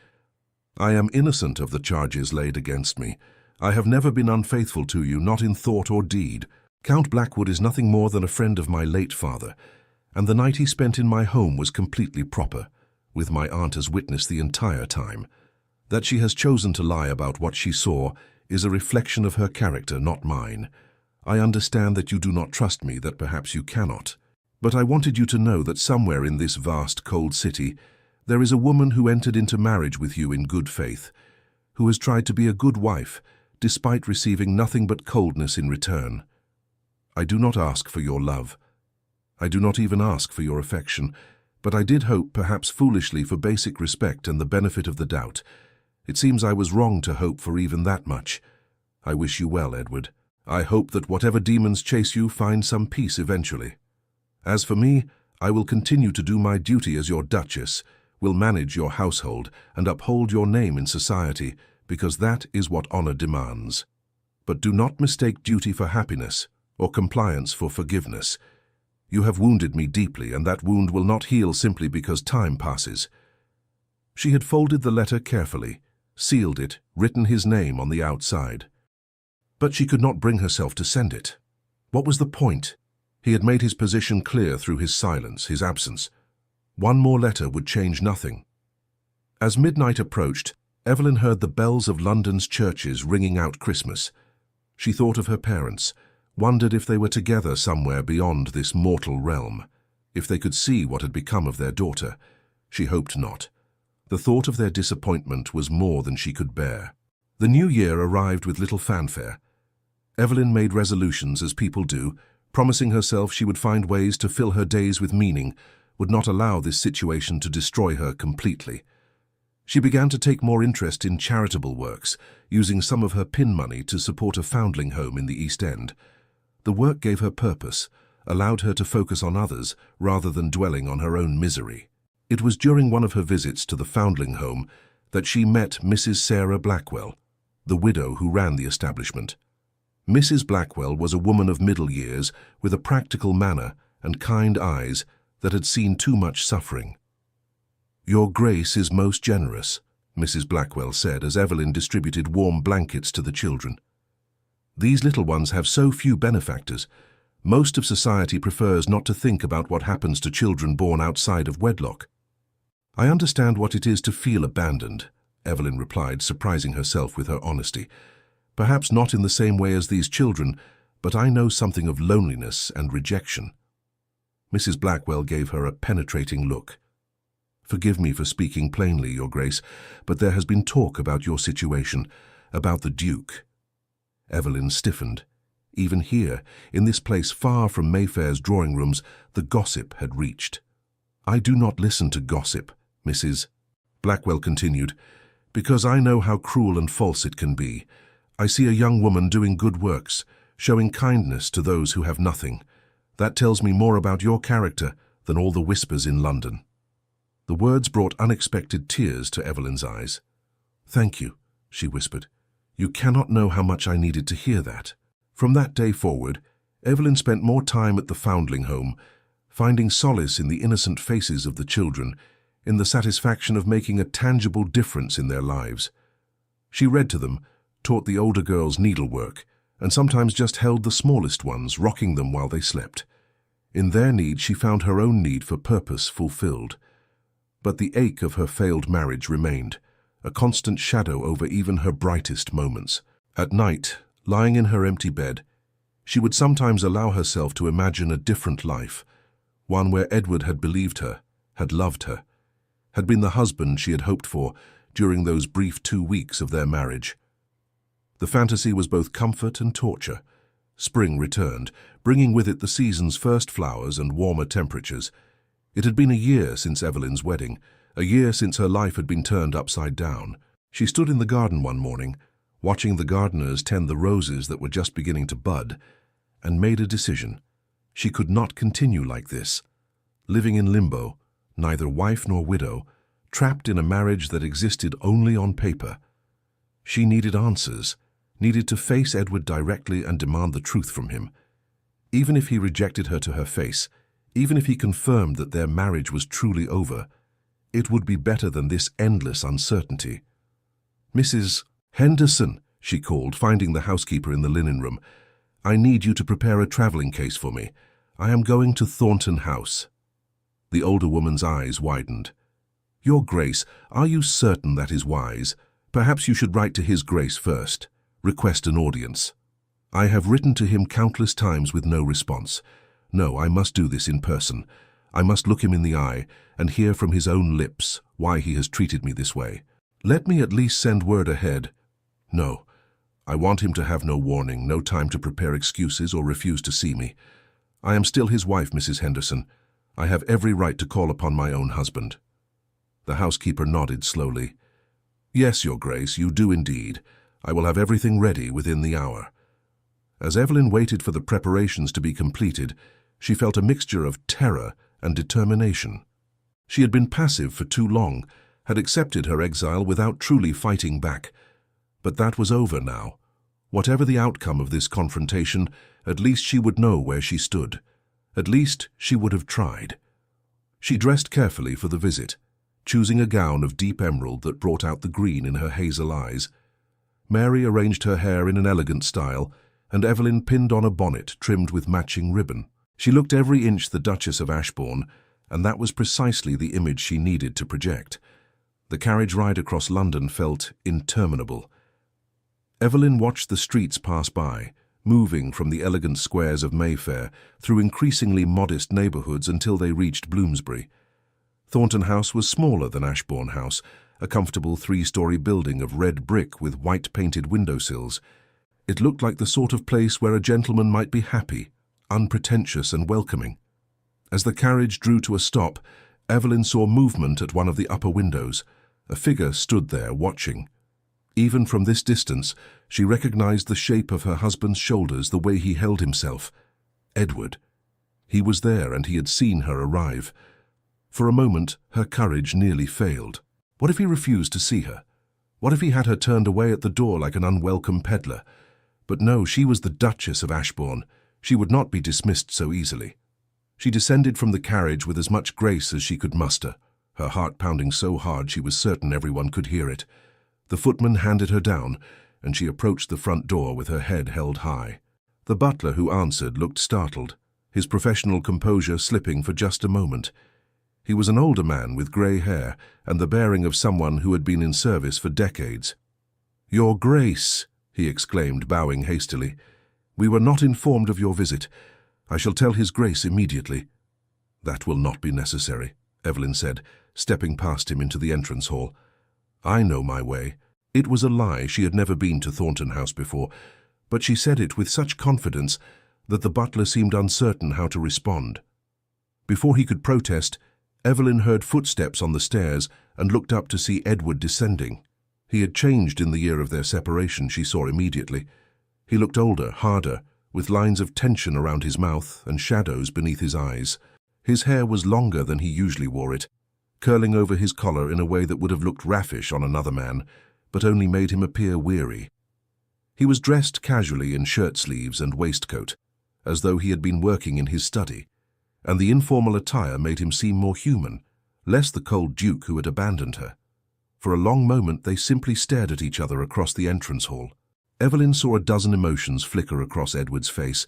I am innocent of the charges laid against me. I have never been unfaithful to you, not in thought or deed. Count Blackwood is nothing more than a friend of my late father, and the night he spent in my home was completely proper, with my aunt as witness the entire time. That she has chosen to lie about what she saw is a reflection of her character, not mine. I understand that you do not trust me, that perhaps you cannot. But I wanted you to know that somewhere in this vast, cold city, there is a woman who entered into marriage with you in good faith, who has tried to be a good wife, despite receiving nothing but coldness in return. I do not ask for your love. I do not even ask for your affection, but I did hope, perhaps foolishly, for basic respect and the benefit of the doubt. It seems I was wrong to hope for even that much. I wish you well, Edward. I hope that whatever demons chase you find some peace eventually. As for me, I will continue to do my duty as your Duchess, will manage your household and uphold your name in society, because that is what honor demands. But do not mistake duty for happiness, or compliance for forgiveness. You have wounded me deeply, and that wound will not heal simply because time passes." She had folded the letter carefully, sealed it, written his name on the outside. But she could not bring herself to send it. What was the point? He had made his position clear through his silence, his absence. One more letter would change nothing. As midnight approached, Evelyn heard the bells of London's churches ringing out Christmas. She thought of her parents, wondered if they were together somewhere beyond this mortal realm, if they could see what had become of their daughter. She hoped not. The thought of their disappointment was more than she could bear. The new year arrived with little fanfare. Evelyn made resolutions, as people do, promising herself she would find ways to fill her days with meaning, would not allow this situation to destroy her completely. She began to take more interest in charitable works, using some of her pin money to support a foundling home in the East End. The work gave her purpose, allowed her to focus on others rather than dwelling on her own misery. It was during one of her visits to the foundling home that she met Mrs. Sarah Blackwell, the widow who ran the establishment. Mrs. Blackwell was a woman of middle years with a practical manner and kind eyes that had seen too much suffering. "Your Grace is most generous," Mrs. Blackwell said as Evelyn distributed warm blankets to the children. "These little ones have so few benefactors. Most of society prefers not to think about what happens to children born outside of wedlock." "I understand what it is to feel abandoned," Evelyn replied, surprising herself with her honesty. "Perhaps not in the same way as these children, but I know something of loneliness and rejection." Mrs. Blackwell gave her a penetrating look. "Forgive me for speaking plainly, Your Grace, but there has been talk about your situation, about the Duke." Evelyn stiffened. Even here, in this place far from Mayfair's drawing rooms, the gossip had reached. "I do not listen to gossip, Mrs. Blackwell continued, because I know how cruel and false it can be. I see a young woman doing good works, showing kindness to those who have nothing. That tells me more about your character than all the whispers in London." The words brought unexpected tears to Evelyn's eyes. "Thank you," she whispered. "You cannot know how much I needed to hear that." From that day forward, Evelyn spent more time at the foundling home, finding solace in the innocent faces of the children, in the satisfaction of making a tangible difference in their lives. She read to them, taught the older girls needlework, and sometimes just held the smallest ones, rocking them while they slept. In their need, she found her own need for purpose fulfilled. But the ache of her failed marriage remained, a constant shadow over even her brightest moments. At night, lying in her empty bed, she would sometimes allow herself to imagine a different life, one where Edward had believed her, had loved her, had been the husband she had hoped for during those brief 2 weeks of their marriage. The fantasy was both comfort and torture. Spring returned, bringing with it the season's first flowers and warmer temperatures. It had been a year since Evelyn's wedding, a year since her life had been turned upside down. She stood in the garden one morning, watching the gardeners tend the roses that were just beginning to bud, and made a decision. She could not continue like this, living in limbo, neither wife nor widow, trapped in a marriage that existed only on paper. She needed answers, needed to face Edward directly and demand the truth from him. Even if he rejected her to her face, even if he confirmed that their marriage was truly over, it would be better than this endless uncertainty. "Mrs. Henderson," she called, finding the housekeeper in the linen room, "I need you to prepare a traveling case for me. I am going to Thornton House." The older woman's eyes widened. "Your Grace, are you certain that is wise? Perhaps you should write to His Grace first. Request an audience." "I have written to him countless times with no response. No, I must do this in person. I must look him in the eye and hear from his own lips why he has treated me this way. Let me at least send word ahead. No, I want him to have no warning, no time to prepare excuses or refuse to see me. I am still his wife, Mrs. Henderson. I have every right to call upon my own husband." The housekeeper nodded slowly. "Yes, Your Grace, you do indeed. I will have everything ready within the hour." As Evelyn waited for the preparations to be completed, she felt a mixture of terror and determination. She had been passive for too long, had accepted her exile without truly fighting back. But that was over now. Whatever the outcome of this confrontation, at least she would know where she stood. At least she would have tried. She dressed carefully for the visit, choosing a gown of deep emerald that brought out the green in her hazel eyes. Mary arranged her hair in an elegant style, and Evelyn pinned on a bonnet trimmed with matching ribbon. She looked every inch the Duchess of Ashbourne, and that was precisely the image she needed to project. The carriage ride across London felt interminable. Evelyn watched the streets pass by, moving from the elegant squares of Mayfair through increasingly modest neighbourhoods until they reached Bloomsbury. Thornton House was smaller than Ashbourne House, a comfortable 3-story building of red brick with white-painted windowsills. It looked like the sort of place where a gentleman might be happy, unpretentious and welcoming. As the carriage drew to a stop, Evelyn saw movement at one of the upper windows. A figure stood there, watching. Even from this distance, she recognized the shape of her husband's shoulders, the way he held himself. Edward. He was there, and he had seen her arrive. For a moment, her courage nearly failed. What if he refused to see her? What if he had her turned away at the door like an unwelcome peddler? But no, she was the Duchess of Ashbourne. She would not be dismissed so easily. She descended from the carriage with as much grace as she could muster, her heart pounding so hard she was certain everyone could hear it. The footman handed her down, and she approached the front door with her head held high. The butler who answered looked startled, his professional composure slipping for just a moment. He was an older man with grey hair and the bearing of someone who had been in service for decades. "Your Grace," he exclaimed, bowing hastily. "We were not informed of your visit. I shall tell His Grace immediately." "That will not be necessary," Evelyn said, stepping past him into the entrance hall. "I know my way." It was a lie. She had never been to Thornton House before, but she said it with such confidence that the butler seemed uncertain how to respond. Before he could protest, Evelyn heard footsteps on the stairs and looked up to see Edward descending. He had changed in the year of their separation, she saw immediately. He looked older, harder, with lines of tension around his mouth and shadows beneath his eyes. His hair was longer than he usually wore it, curling over his collar in a way that would have looked raffish on another man, but only made him appear weary. He was dressed casually in shirt sleeves and waistcoat, as though he had been working in his study, and the informal attire made him seem more human, less the cold duke who had abandoned her. For a long moment they simply stared at each other across the entrance hall. Evelyn saw a dozen emotions flicker across Edward's face,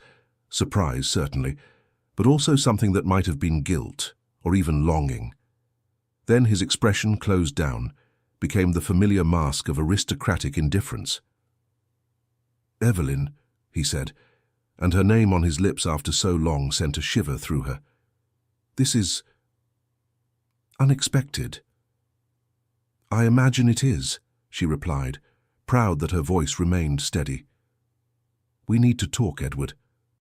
surprise certainly, but also something that might have been guilt, or even longing. Then his expression closed down, became the familiar mask of aristocratic indifference. "Evelyn," he said, and her name on his lips after so long sent a shiver through her. "This is unexpected." "I imagine it is," she replied, proud that her voice remained steady. "We need to talk, Edward.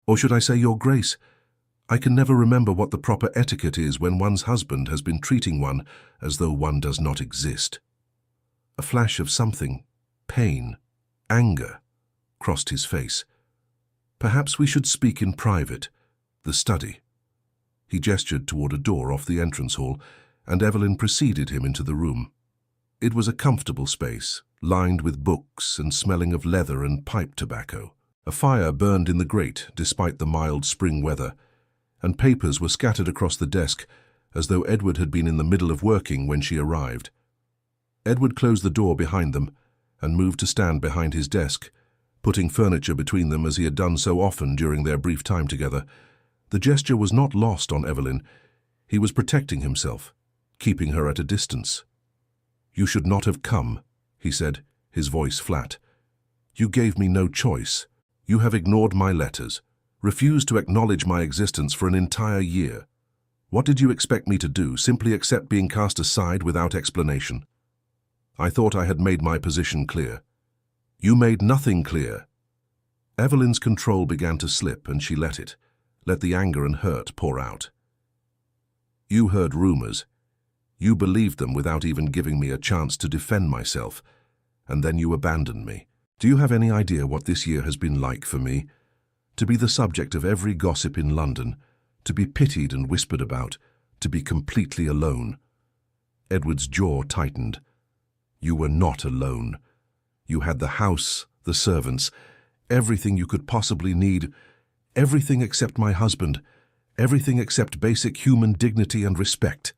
Or should I say, Your Grace? I can never remember what the proper etiquette is when one's husband has been treating one as though one does not exist." A flash of something, pain, anger, crossed his face. "Perhaps we should speak in private, the study." He gestured toward a door off the entrance hall, and Evelyn preceded him into the room. It was a comfortable space, lined with books and smelling of leather and pipe tobacco. A fire burned in the grate despite the mild spring weather, and papers were scattered across the desk as though Edward had been in the middle of working when she arrived. Edward closed the door behind them and moved to stand behind his desk, putting furniture between them as he had done so often during their brief time together. The gesture was not lost on Evelyn. He was protecting himself, keeping her at a distance. "You should not have come," he said, his voice flat. "You gave me no choice. You have ignored my letters, refused to acknowledge my existence for an entire year. What did you expect me to do, simply accept being cast aside without explanation? I thought I had made my position clear. You made nothing clear." Evelyn's control began to slip, and she let the anger and hurt pour out. "You heard rumors. You believed them without even giving me a chance to defend myself, and then you abandoned me. Do you have any idea what this year has been like for me? To be the subject of every gossip in London, to be pitied and whispered about, to be completely alone." Edward's jaw tightened. "You were not alone. You had the house, the servants, everything you could possibly need, everything except my husband, everything except basic human dignity and respect."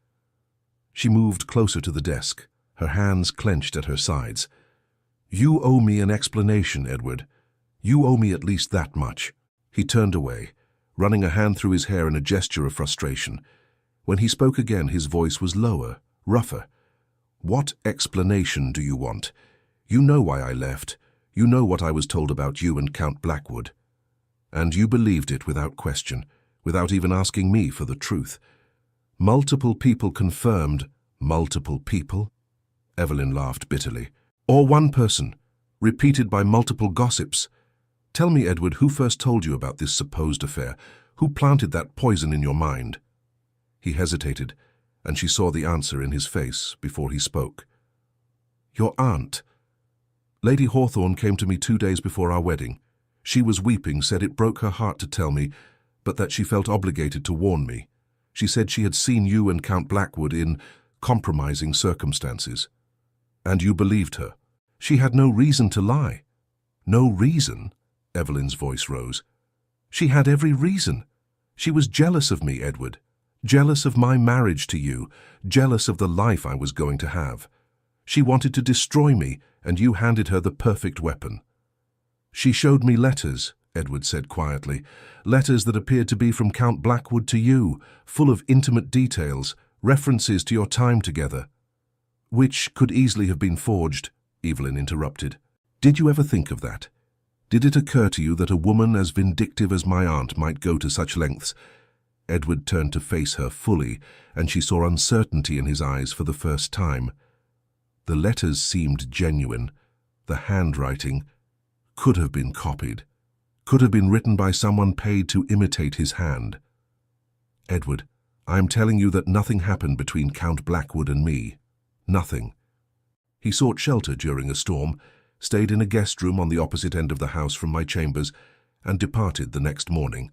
She moved closer to the desk, her hands clenched at her sides. "You owe me an explanation, Edward. You owe me at least that much." He turned away, running a hand through his hair in a gesture of frustration. When he spoke again, his voice was lower, rougher. "What explanation do you want? You know why I left. You know what I was told about you and Count Blackwood. And you believed it without question, without even asking me for the truth. Multiple people confirmed." "Multiple people?" Evelyn laughed bitterly. "Or one person, repeated by multiple gossips. Tell me, Edward, who first told you about this supposed affair? Who planted that poison in your mind?" He hesitated, and she saw the answer in his face before he spoke. "Your aunt. Lady Hawthorne came to me 2 days before our wedding. She was weeping, said it broke her heart to tell me, but that she felt obligated to warn me. She said she had seen you and Count Blackwood in compromising circumstances. And you believed her. She had no reason to lie." "No reason?" Evelyn's voice rose. "She had every reason. She was jealous of me, Edward. Jealous of my marriage to you. Jealous of the life I was going to have. She wanted to destroy me, and you handed her the perfect weapon." "She showed me letters," Edward said quietly. "Letters that appeared to be from Count Blackwood to you, full of intimate details, references to your time together." "Which could easily have been forged," Evelyn interrupted. "Did you ever think of that? Did it occur to you that a woman as vindictive as my aunt might go to such lengths?" Edward turned to face her fully, and she saw uncertainty in his eyes for the first time. The letters seemed genuine. The handwriting could have been copied, could have been written by someone paid to imitate his hand. "Edward, I am telling you that nothing happened between Count Blackwood and me. Nothing. He sought shelter during a storm, stayed in a guest room on the opposite end of the house from my chambers, and departed the next morning.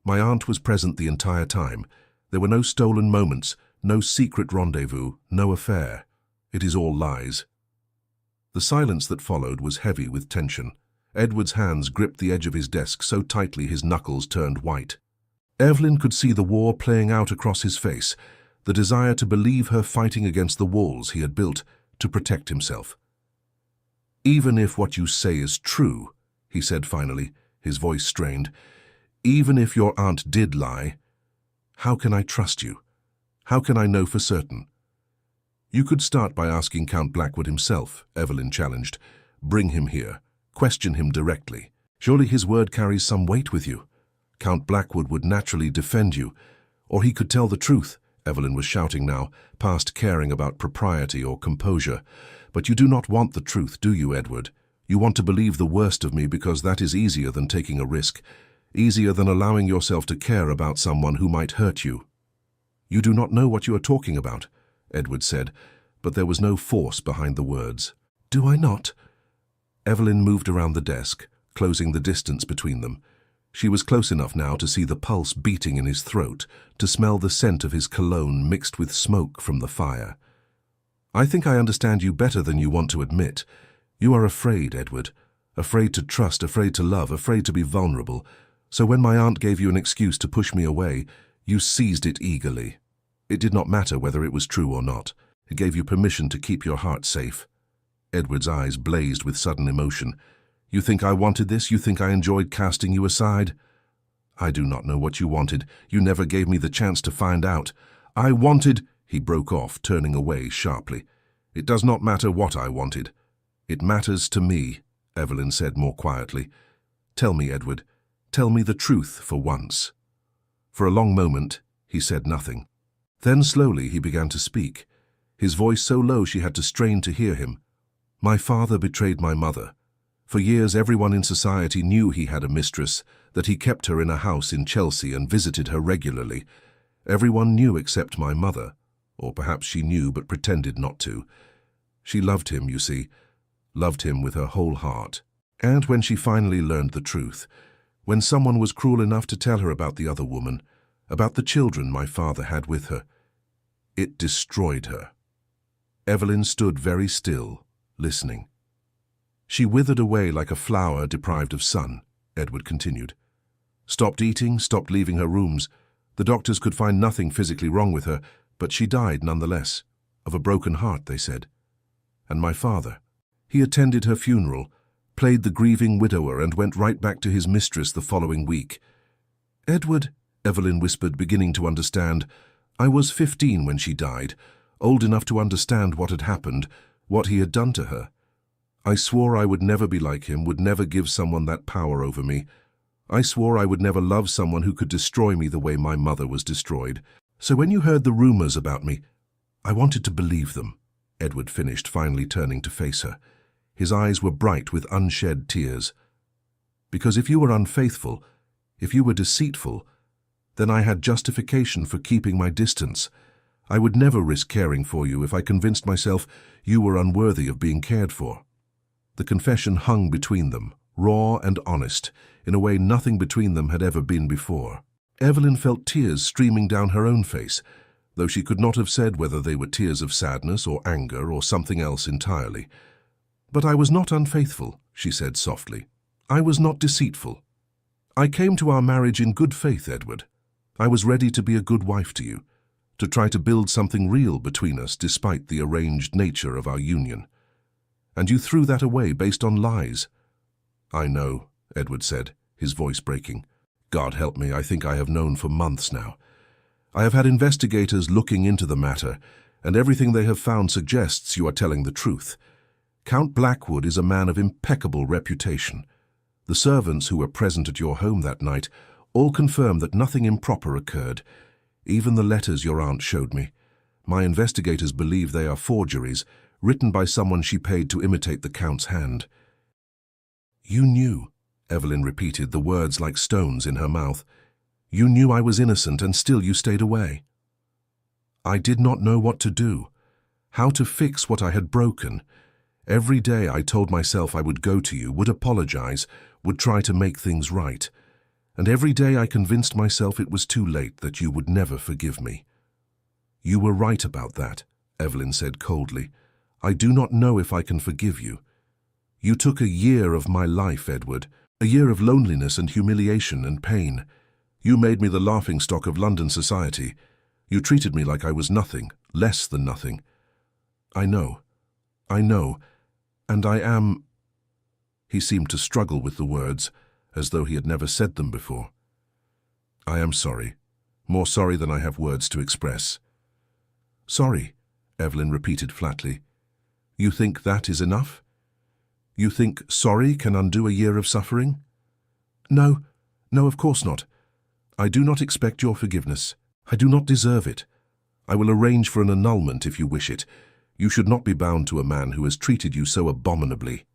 My aunt was present the entire time. There were no stolen moments, no secret rendezvous, no affair. It is all lies." The silence that followed was heavy with tension. Edward's hands gripped the edge of his desk so tightly his knuckles turned white. Evelyn could see the war playing out across his face, the desire to believe her fighting against the walls he had built to protect himself. "Even if what you say is true," he said finally, his voice strained, "even if your aunt did lie, how can I trust you? How can I know for certain?" "You could start by asking Count Blackwood himself," Evelyn challenged. "Bring him here. Question him directly. Surely his word carries some weight with you. Count Blackwood would naturally defend you. Or he could tell the truth," Evelyn was shouting now, past caring about propriety or composure. "But you do not want the truth, do you, Edward? You want to believe the worst of me because that is easier than taking a risk, easier than allowing yourself to care about someone who might hurt you." "You do not know what you are talking about," Edward said, but there was no force behind the words. "Do I not?" Evelyn moved around the desk, closing the distance between them. She was close enough now to see the pulse beating in his throat, to smell the scent of his cologne mixed with smoke from the fire. "I think I understand you better than you want to admit. You are afraid, Edward. Afraid to trust, afraid to love, afraid to be vulnerable. So when my aunt gave you an excuse to push me away, you seized it eagerly. It did not matter whether it was true or not. It gave you permission to keep your heart safe." Edward's eyes blazed with sudden emotion. "You think I wanted this? You think I enjoyed casting you aside?" "I do not know what you wanted. You never gave me the chance to find out. I wanted—" He broke off, turning away sharply. "It does not matter what I wanted. It matters to me," Evelyn said more quietly. "Tell me, Edward. Tell me the truth for once." For a long moment, he said nothing. Then slowly he began to speak, his voice so low she had to strain to hear him. "My father betrayed my mother. For years everyone in society knew he had a mistress, that he kept her in a house in Chelsea and visited her regularly. Everyone knew except my mother, or perhaps she knew but pretended not to. She loved him, you see, loved him with her whole heart. And when she finally learned the truth, when someone was cruel enough to tell her about the other woman, about the children my father had with her, it destroyed her." Evelyn stood very still, listening. "She withered away like a flower deprived of sun," Edward continued. "Stopped eating, stopped leaving her rooms. The doctors could find nothing physically wrong with her, but she died nonetheless. Of a broken heart, they said. And my father, he attended her funeral, played the grieving widower and went right back to his mistress the following week." "Edward," Evelyn whispered, beginning to understand, "I was 15 when she died, old enough to understand what had happened, what he had done to her. I swore I would never be like him, would never give someone that power over me. I swore I would never love someone who could destroy me the way my mother was destroyed. So when you heard the rumors about me, I wanted to believe them," Edward finished, finally turning to face her. His eyes were bright with unshed tears. "Because if you were unfaithful, if you were deceitful, then I had justification for keeping my distance. I would never risk caring for you if I convinced myself you were unworthy of being cared for." The confession hung between them, raw and honest, in a way nothing between them had ever been before. Evelyn felt tears streaming down her own face, though she could not have said whether they were tears of sadness or anger or something else entirely. "But I was not unfaithful," she said softly. "I was not deceitful. I came to our marriage in good faith, Edward. I was ready to be a good wife to you, to try to build something real between us despite the arranged nature of our union. And you threw that away based on lies." "I know," Edward said, his voice breaking. "God help me, I think I have known for months now. I have had investigators looking into the matter, and everything they have found suggests you are telling the truth. Count Blackwood is a man of impeccable reputation. The servants who were present at your home that night all confirm that nothing improper occurred, even the letters your aunt showed me. My investigators believe they are forgeries, written by someone she paid to imitate the Count's hand." "You knew," Evelyn repeated, the words like stones in her mouth. "You knew I was innocent, and still you stayed away." "I did not know what to do, how to fix what I had broken. Every day I told myself I would go to you, would apologize, would try to make things right. And every day I convinced myself it was too late, that you would never forgive me." "You were right about that," Evelyn said coldly. "I do not know if I can forgive you. You took a year of my life, Edward, a year of loneliness and humiliation and pain. You made me the laughingstock of London society. You treated me like I was nothing, less than nothing. I know, and I am—" He seemed to struggle with the words, as though he had never said them before. "I am sorry, more sorry than I have words to express." "Sorry," Evelyn repeated flatly. "You think that is enough? You think sorry can undo a year of suffering?" "No, of course not. I do not expect your forgiveness. I do not deserve it. I will arrange for an annulment if you wish it. You should not be bound to a man who has treated you so abominably."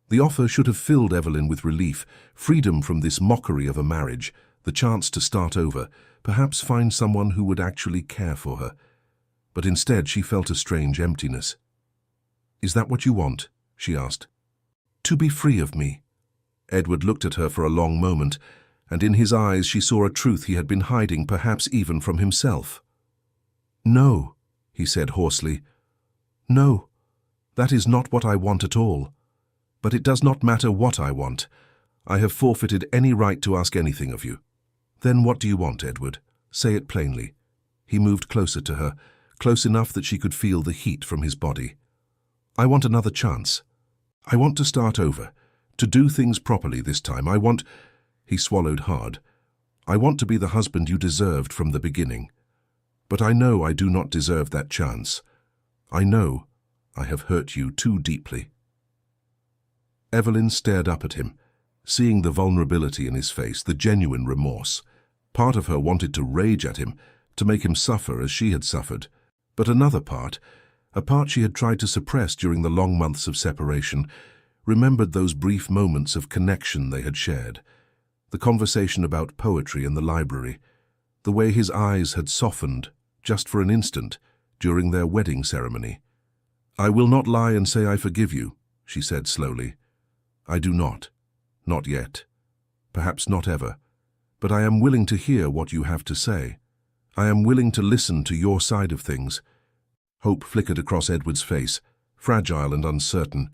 The offer should have filled Evelyn with relief, freedom from this mockery of a marriage, the chance to start over, perhaps find someone who would actually care for her. But instead she felt a strange emptiness. "Is that what you want?" she asked. "To be free of me." Edward looked at her for a long moment, and in his eyes she saw a truth he had been hiding, perhaps even from himself. "No," he said hoarsely. "No, that is not what I want at all. But it does not matter what I want. I have forfeited any right to ask anything of you." "Then what do you want, Edward? Say it plainly." He moved closer to her, close enough that she could feel the heat from his body. "I want another chance. I want to start over, to do things properly this time. I want—" He swallowed hard. "I want to be the husband you deserved from the beginning. But I know I do not deserve that chance. I know I have hurt you too deeply." Evelyn stared up at him, seeing the vulnerability in his face, the genuine remorse. Part of her wanted to rage at him, to make him suffer as she had suffered. But another part, a part she had tried to suppress during the long months of separation, remembered those brief moments of connection they had shared. The conversation about poetry in the library, the way his eyes had softened, just for an instant, during their wedding ceremony. "I will not lie and say I forgive you," she said slowly. "I do not. Not yet. Perhaps not ever. But I am willing to hear what you have to say. I am willing to listen to your side of things." Hope flickered across Edward's face, fragile and uncertain.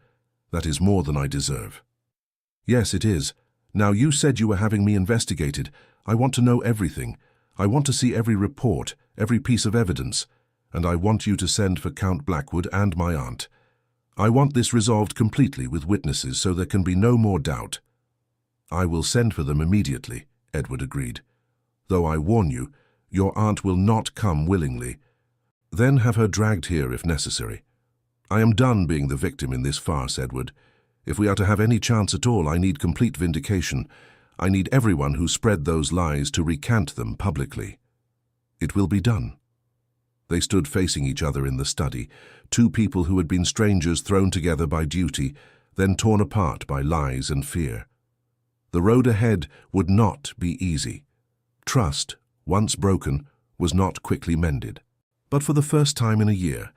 "That is more than I deserve." "Yes, it is. Now, you said you were having me investigated. I want to know everything. I want to see every report, every piece of evidence. And I want you to send for Count Blackwood and my aunt. I want this resolved completely with witnesses so there can be no more doubt." "I will send for them immediately," Edward agreed. "Though I warn you, your aunt will not come willingly. Then have her dragged here if necessary. I am done being the victim in this farce, Edward. If we are to have any chance at all, I need complete vindication. I need everyone who spread those lies to recant them publicly. It will be done." They stood facing each other in the study, two people who had been strangers thrown together by duty, then torn apart by lies and fear. The road ahead would not be easy. Trust, once broken, was not quickly mended. But for the first time in a year,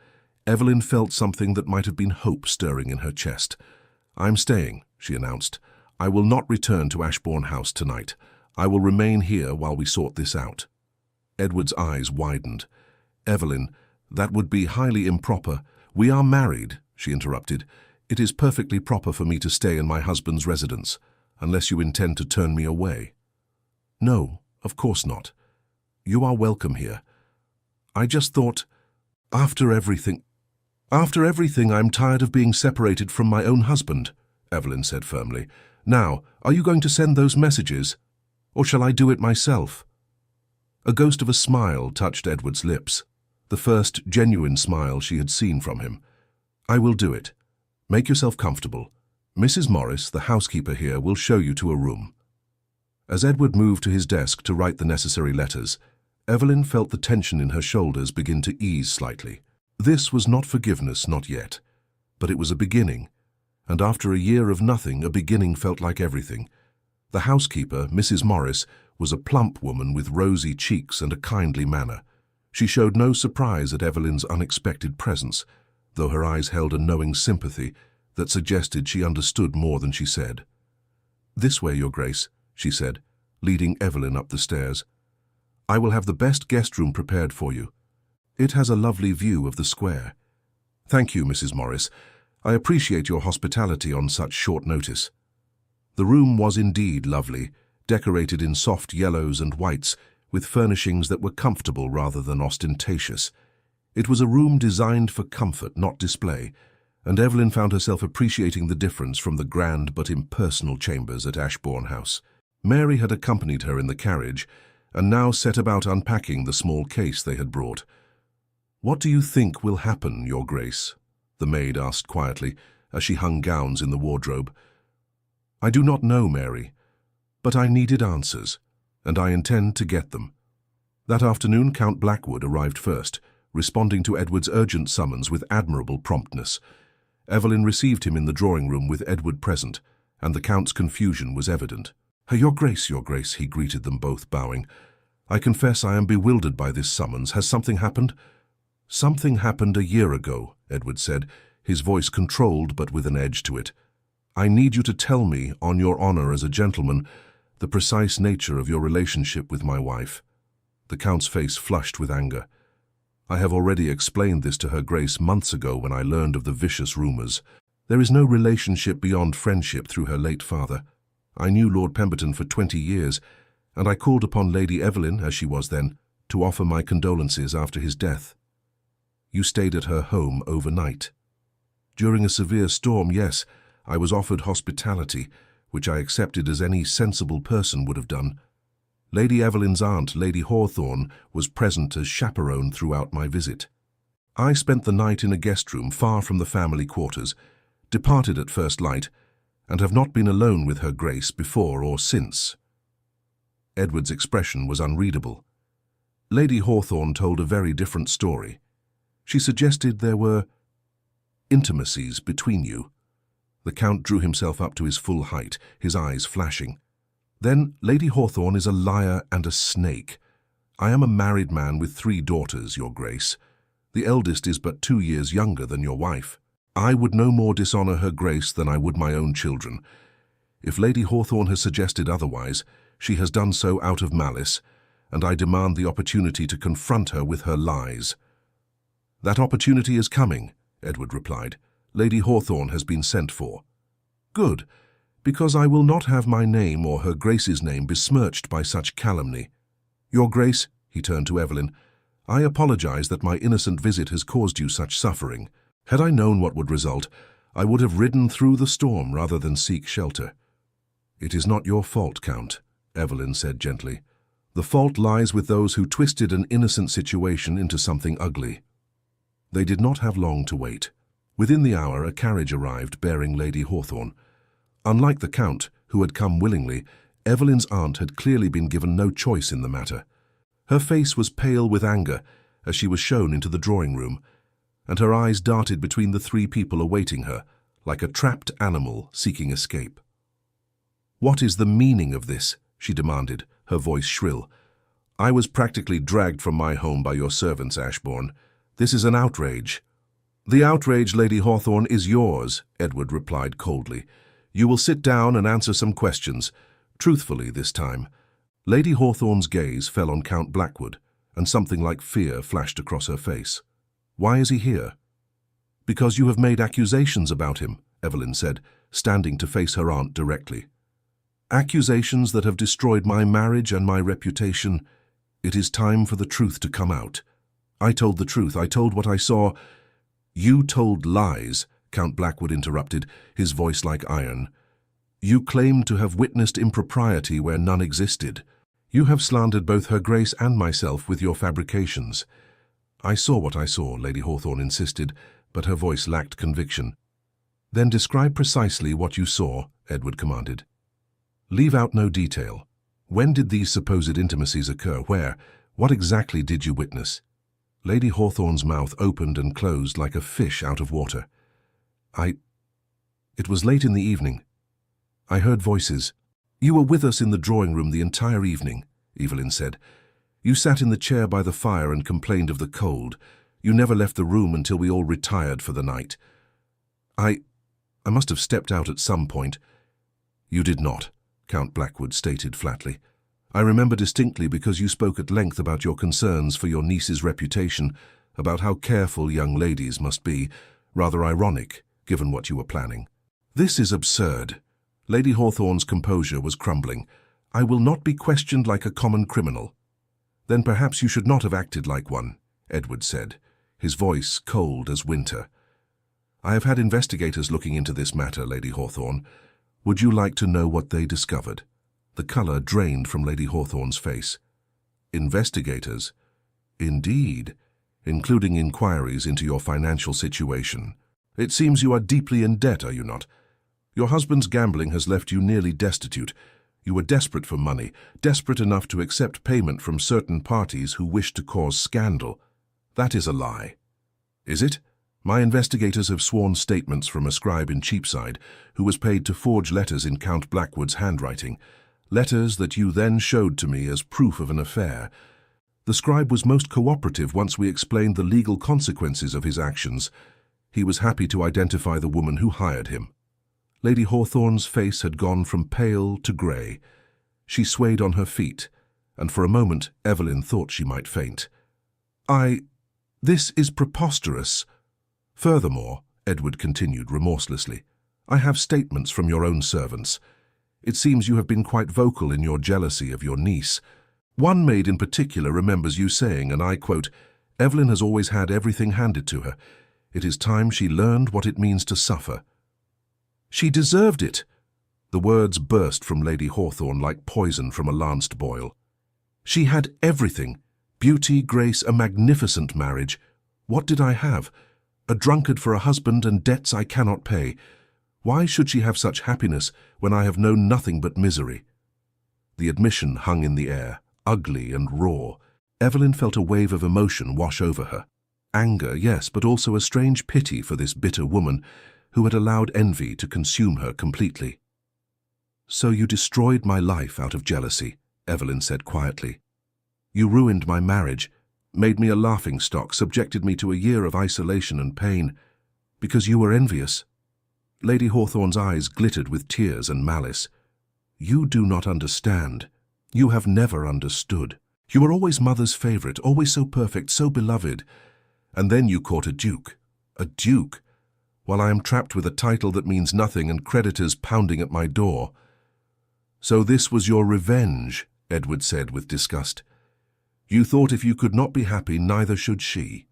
Evelyn felt something that might have been hope stirring in her chest. "I'm staying," she announced. "I will not return to Ashbourne House tonight. I will remain here while we sort this out." Edward's eyes widened. "Evelyn, that would be highly improper." "We are married," she interrupted. "It is perfectly proper for me to stay in my husband's residence, unless you intend to turn me away." "No, of course not. You are welcome here. I just thought, after everything, I'm tired of being separated from my own husband," Evelyn said firmly. "Now, are you going to send those messages? Or shall I do it myself?" A ghost of a smile touched Edward's lips, the first genuine smile she had seen from him. "I will do it. Make yourself comfortable. Mrs. Morris, the housekeeper here, will show you to a room." As Edward moved to his desk to write the necessary letters, Evelyn felt the tension in her shoulders begin to ease slightly. This was not forgiveness, not yet. But it was a beginning, and after a year of nothing, a beginning felt like everything. The housekeeper, Mrs. Morris, was a plump woman with rosy cheeks and a kindly manner. She showed no surprise at Evelyn's unexpected presence, though her eyes held a knowing sympathy that suggested she understood more than she said. "This way, Your Grace," she said, leading Evelyn up the stairs. "I will have the best guest room prepared for you. It has a lovely view of the square." "Thank you, Mrs. Morris. I appreciate your hospitality on such short notice." The room was indeed lovely, decorated in soft yellows and whites, with furnishings that were comfortable rather than ostentatious. It was a room designed for comfort, not display, and Evelyn found herself appreciating the difference from the grand but impersonal chambers at Ashbourne House. Mary had accompanied her in the carriage, and now set about unpacking the small case they had brought. "What do you think will happen, Your Grace?" the maid asked quietly, as she hung gowns in the wardrobe. "I do not know, Mary, but I needed answers, and I intend to get them." That afternoon Count Blackwood arrived first, responding to Edward's urgent summons with admirable promptness. Evelyn received him in the drawing-room with Edward present, and the Count's confusion was evident. Your Grace, he greeted them both, bowing. "I confess I am bewildered by this summons. Has something happened?" "Something happened a year ago," Edward said, his voice controlled but with an edge to it. "I need you to tell me, on your honor as a gentleman, the precise nature of your relationship with my wife." The Count's face flushed with anger. "I have already explained this to Her Grace months ago when I learned of the vicious rumors. There is no relationship beyond friendship through her late father. I knew Lord Pemberton for 20 years, and I called upon Lady Evelyn, as she was then, to offer my condolences after his death. You stayed at her home overnight. During a severe storm, yes, I was offered hospitality, which I accepted as any sensible person would have done. Lady Evelyn's aunt, Lady Hawthorne, was present as chaperone throughout my visit. I spent the night in a guest room far from the family quarters, departed at first light, and have not been alone with Her Grace before or since." Edward's expression was unreadable. Lady Hawthorne told a very different story. She suggested there were intimacies between you. The Count drew himself up to his full height, his eyes flashing. "Then Lady Hawthorne is a liar and a snake. I am a married man with 3 daughters, Your Grace. The eldest is but 2 years younger than your wife. I would no more dishonor Her Grace than I would my own children. If Lady Hawthorne has suggested otherwise, she has done so out of malice, and I demand the opportunity to confront her with her lies." "That opportunity is coming," Edward replied. "Lady Hawthorne has been sent for." "Good, because I will not have my name or Her Grace's name besmirched by such calumny. Your Grace," he turned to Evelyn, "I apologize that my innocent visit has caused you such suffering. Had I known what would result, I would have ridden through the storm rather than seek shelter." "It is not your fault, Count," Evelyn said gently. "The fault lies with those who twisted an innocent situation into something ugly." They did not have long to wait. Within the hour, a carriage arrived bearing Lady Hawthorne. Unlike the Count, who had come willingly, Evelyn's aunt had clearly been given no choice in the matter. Her face was pale with anger as she was shown into the drawing-room, and her eyes darted between the 3 people awaiting her, like a trapped animal seeking escape. "What is the meaning of this?" she demanded, her voice shrill. "I was practically dragged from my home by your servants, Ashbourne. This is an outrage." "The outrage, Lady Hawthorne, is yours," Edward replied coldly. "You will sit down and answer some questions, truthfully this time." Lady Hawthorne's gaze fell on Count Blackwood, and something like fear flashed across her face. "Why is he here?" "Because you have made accusations about him," Evelyn said, standing to face her aunt directly. "Accusations that have destroyed my marriage and my reputation. It is time for the truth to come out. I told the truth. I told what I saw." "You told lies," Count Blackwood interrupted, his voice like iron. "You claimed to have witnessed impropriety where none existed. You have slandered both Her Grace and myself with your fabrications." "I saw what I saw," Lady Hawthorne insisted, but her voice lacked conviction. "Then describe precisely what you saw," Edward commanded. "Leave out no detail. When did these supposed intimacies occur? Where? What exactly did you witness?" Lady Hawthorne's mouth opened and closed like a fish out of water. It was late in the evening. I heard voices." "You were with us in the drawing-room the entire evening," Evelyn said. "You sat in the chair by the fire and complained of the cold. You never left the room until we all retired for the night." I must have stepped out at some point." "You did not," Count Blackwood stated flatly. "I remember distinctly because you spoke at length about your concerns for your niece's reputation, about how careful young ladies must be, rather ironic, given what you were planning. This is absurd. Lady Hawthorne's composure was crumbling. I will not be questioned like a common criminal. Then perhaps you should not have acted like one, Edward said, his voice cold as winter. I have had investigators looking into this matter, Lady Hawthorne. Would you like to know what they discovered? The colour drained from Lady Hawthorne's face. Investigators? Indeed, including inquiries into your financial situation. It seems you are deeply in debt, are you not? Your husband's gambling has left you nearly destitute. You were desperate for money, desperate enough to accept payment from certain parties who wished to cause scandal. That is a lie. Is it? My investigators have sworn statements from a scribe in Cheapside who was paid to forge letters in Count Blackwood's handwriting, letters that you then showed to me as proof of an affair. The scribe was most cooperative once we explained the legal consequences of his actions. He was happy to identify the woman who hired him. Lady Hawthorne's face had gone from pale to grey. She swayed on her feet, and for a moment Evelyn thought she might faint. This is preposterous. Furthermore, Edward continued remorselessly, I have statements from your own servants. It seems you have been quite vocal in your jealousy of your niece. One maid in particular remembers you saying, and I quote, Evelyn has always had everything handed to her. It is time she learned what it means to suffer. She deserved it. The words burst from Lady Hawthorne like poison from a lanced boil. She had everything. Beauty, grace, a magnificent marriage. What did I have? A drunkard for a husband and debts I cannot pay. Why should she have such happiness when I have known nothing but misery? The admission hung in the air, ugly and raw. Evelyn felt a wave of emotion wash over her. Anger, yes, but also a strange pity for this bitter woman who had allowed envy to consume her completely. So you destroyed my life out of jealousy, Evelyn said quietly. You ruined my marriage, made me a laughingstock, subjected me to a year of isolation and pain, because you were envious. Lady Hawthorne's eyes glittered with tears and malice. You do not understand. You have never understood. You were always mother's favourite, always so perfect, so beloved. And then you court a duke. A duke, while I am trapped with a title that means nothing and creditors pounding at my door. So this was your revenge, Edward said with disgust. You thought if you could not be happy, neither should she.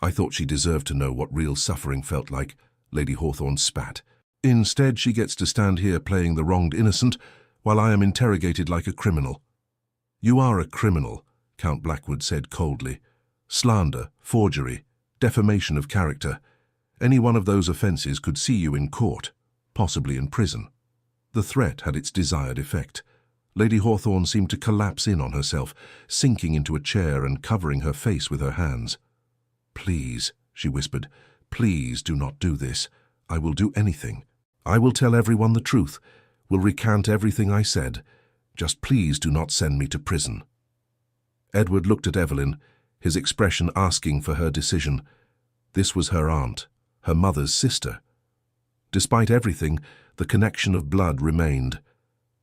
I thought she deserved to know what real suffering felt like, Lady Hawthorne spat. Instead, she gets to stand here playing the wronged innocent, while I am interrogated like a criminal. You are a criminal, Count Blackwood said coldly. Slander, forgery, defamation of character. Any one of those offences could see you in court, possibly in prison. The threat had its desired effect. Lady Hawthorne seemed to collapse in on herself, sinking into a chair and covering her face with her hands. Please, she whispered, please do not do this. I will do anything. I will tell everyone the truth, will recant everything I said. Just please do not send me to prison. Edward looked at Evelyn, his expression asking for her decision. This was her aunt, her mother's sister. Despite everything, the connection of blood remained.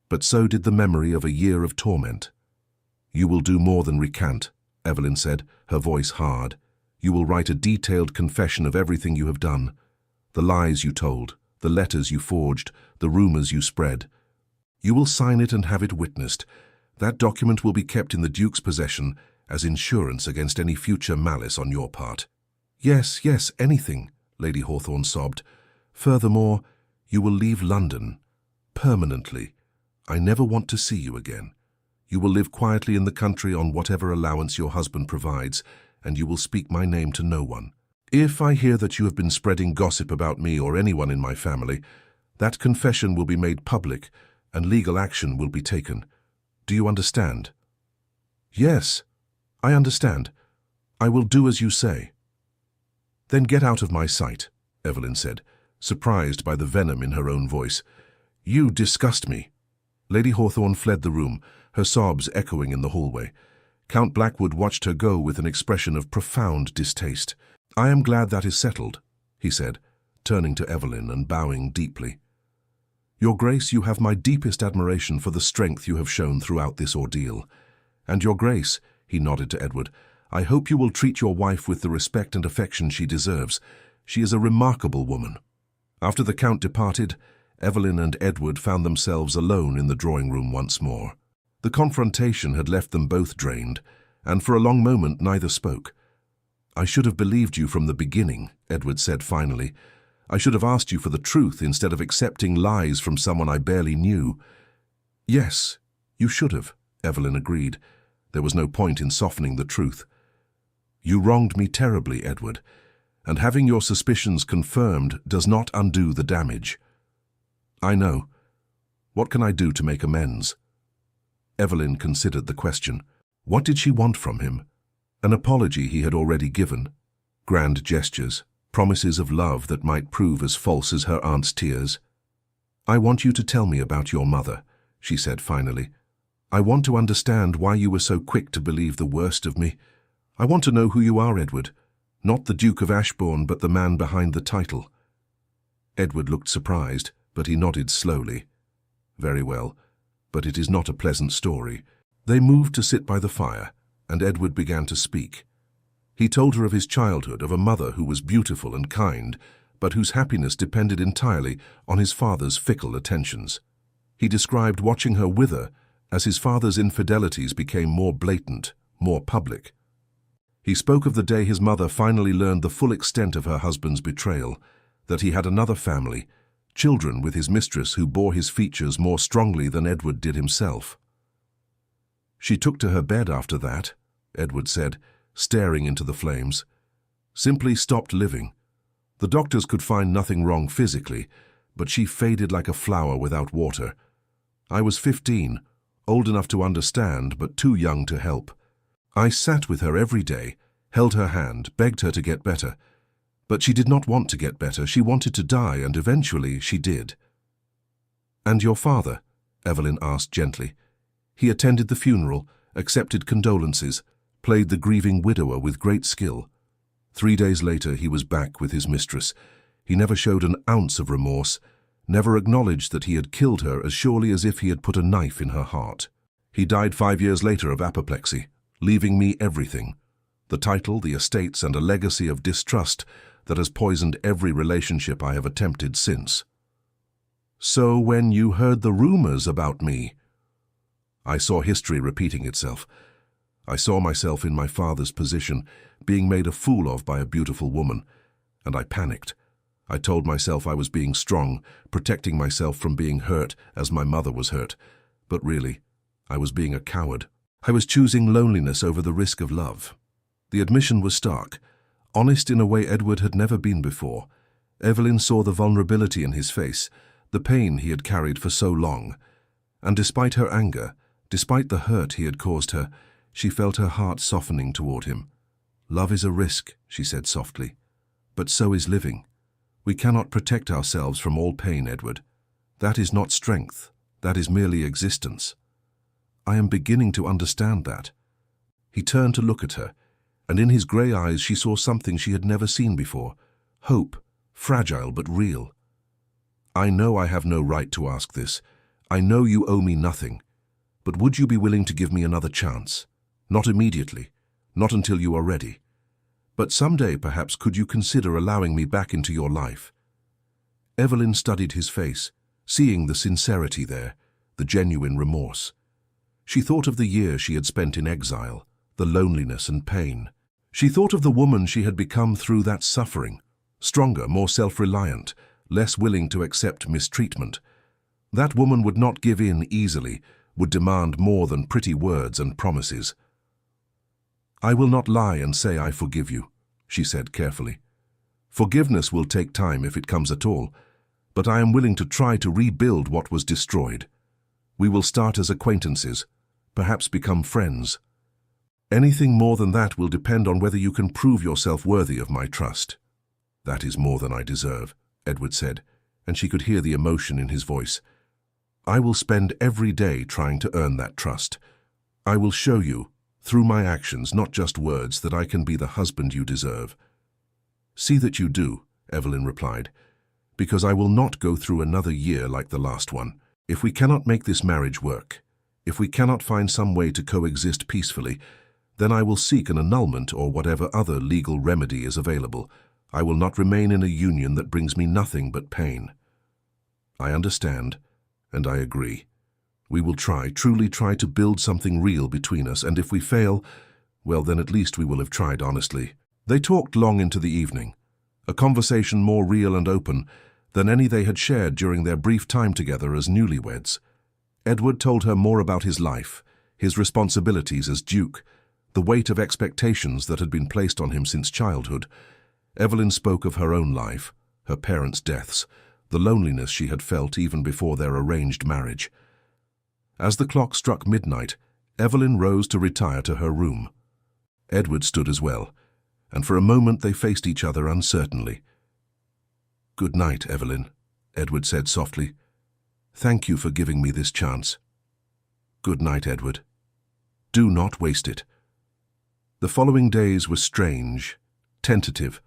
But so did the memory of a year of torment. You will do more than recant, Evelyn said, her voice hard. You will write a detailed confession of everything you have done. The lies you told, the letters you forged, the rumors you spread. You will sign it and have it witnessed. That document will be kept in the Duke's possession as insurance against any future malice on your part. Yes, yes, anything, Lady Hawthorne sobbed. Furthermore, you will leave London, permanently. I never want to see you again. You will live quietly in the country on whatever allowance your husband provides, and you will speak my name to no one. If I hear that you have been spreading gossip about me or anyone in my family, that confession will be made public and legal action will be taken. Do you understand? Yes, I understand. I will do as you say. Then get out of my sight, Evelyn said, surprised by the venom in her own voice. You disgust me. Lady Hawthorne fled the room, her sobs echoing in the hallway. Count Blackwood watched her go with an expression of profound distaste. I am glad that is settled, he said, turning to Evelyn and bowing deeply. Your Grace, you have my deepest admiration for the strength you have shown throughout this ordeal. And Your Grace, he nodded to Edward, I hope you will treat your wife with the respect and affection she deserves. She is a remarkable woman. After the Count departed, Evelyn and Edward found themselves alone in the drawing room once more. The confrontation had left them both drained, and for a long moment neither spoke. "I should have believed you from the beginning," Edward said finally. "I should have asked you for the truth instead of accepting lies from someone I barely knew." "Yes, you should have," Evelyn agreed. There was no point in softening the truth. "You wronged me terribly, Edward, and having your suspicions confirmed does not undo the damage." "I know. What can I do to make amends?" Evelyn considered the question. What did she want from him? An apology he had already given. Grand gestures, promises of love that might prove as false as her aunt's tears. "I want you to tell me about your mother," she said finally. "I want to understand why you were so quick to believe the worst of me. I want to know who you are, Edward. Not the Duke of Ashbourne, but the man behind the title." Edward looked surprised, but he nodded slowly. "Very well, but it is not a pleasant story." They moved to sit by the fire, and Edward began to speak. He told her of his childhood, of a mother who was beautiful and kind, but whose happiness depended entirely on his father's fickle attentions. He described watching her wither as his father's infidelities became more blatant, more public. He spoke of the day his mother finally learned the full extent of her husband's betrayal, that he had another family, children with his mistress who bore his features more strongly than Edward did himself. "She took to her bed after that," Edward said, staring into the flames. "Simply stopped living. The doctors could find nothing wrong physically, but she faded like a flower without water. I was 15, old enough to understand, but too young to help. I sat with her every day, held her hand, begged her to get better. But she did not want to get better. She wanted to die, and eventually she did." "And your father?" Evelyn asked gently. "He attended the funeral, accepted condolences, played the grieving widower with great skill. 3 days later he was back with his mistress. He never showed an ounce of remorse, never acknowledged that he had killed her as surely as if he had put a knife in her heart. He died 5 years later of apoplexy, leaving me everything. The title, the estates, and a legacy of distrust that has poisoned every relationship I have attempted since." "So when you heard the rumors about me?" "I saw history repeating itself. I saw myself in my father's position, being made a fool of by a beautiful woman, and I panicked. I told myself I was being strong, protecting myself from being hurt as my mother was hurt. But really, I was being a coward. I was choosing loneliness over the risk of love." The admission was stark, honest in a way Edward had never been before. Evelyn saw the vulnerability in his face, the pain he had carried for so long. And despite her anger, despite the hurt he had caused her, she felt her heart softening toward him. "Love is a risk," she said softly. "But so is living. We cannot protect ourselves from all pain, Edward. That is not strength. That is merely existence." "I am beginning to understand that." He turned to look at her, and in his grey eyes she saw something she had never seen before. Hope, fragile but real. "I know I have no right to ask this. I know you owe me nothing. But would you be willing to give me another chance? Not immediately, not until you are ready. But someday, perhaps, could you consider allowing me back into your life?" Evelyn studied his face, seeing the sincerity there, the genuine remorse. She thought of the years she had spent in exile, the loneliness and pain. She thought of the woman she had become through that suffering, stronger, more self-reliant, less willing to accept mistreatment. That woman would not give in easily, would demand more than pretty words and promises. "I will not lie and say I forgive you," she said carefully. "Forgiveness will take time if it comes at all, but I am willing to try to rebuild what was destroyed. We will start as acquaintances, perhaps become friends. Anything more than that will depend on whether you can prove yourself worthy of my trust." "That is more than I deserve," Edward said, and she could hear the emotion in his voice. "I will spend every day trying to earn that trust. I will show you, through my actions, not just words, that I can be the husband you deserve." "See that you do," Evelyn replied, "because I will not go through another year like the last one. If we cannot make this marriage work, if we cannot find some way to coexist peacefully, then I will seek an annulment or whatever other legal remedy is available. I will not remain in a union that brings me nothing but pain. I understand, and I agree. We will try, truly try to build something real between us, and if we fail, well, then at least we will have tried honestly. They talked long into the evening, a conversation more real and open than any they had shared during their brief time together as newlyweds. Edward told her more about his life, his responsibilities as Duke, the weight of expectations that had been placed on him since childhood. Evelyn spoke of her own life, her parents' deaths, the loneliness she had felt even before their arranged marriage. As the clock struck midnight, Evelyn rose to retire to her room. Edward stood as well, and for a moment they faced each other uncertainly. "Good night, Evelyn," Edward said softly. "Thank you for giving me this chance." "Good night, Edward. Do not waste it." The following days were strange, tentative.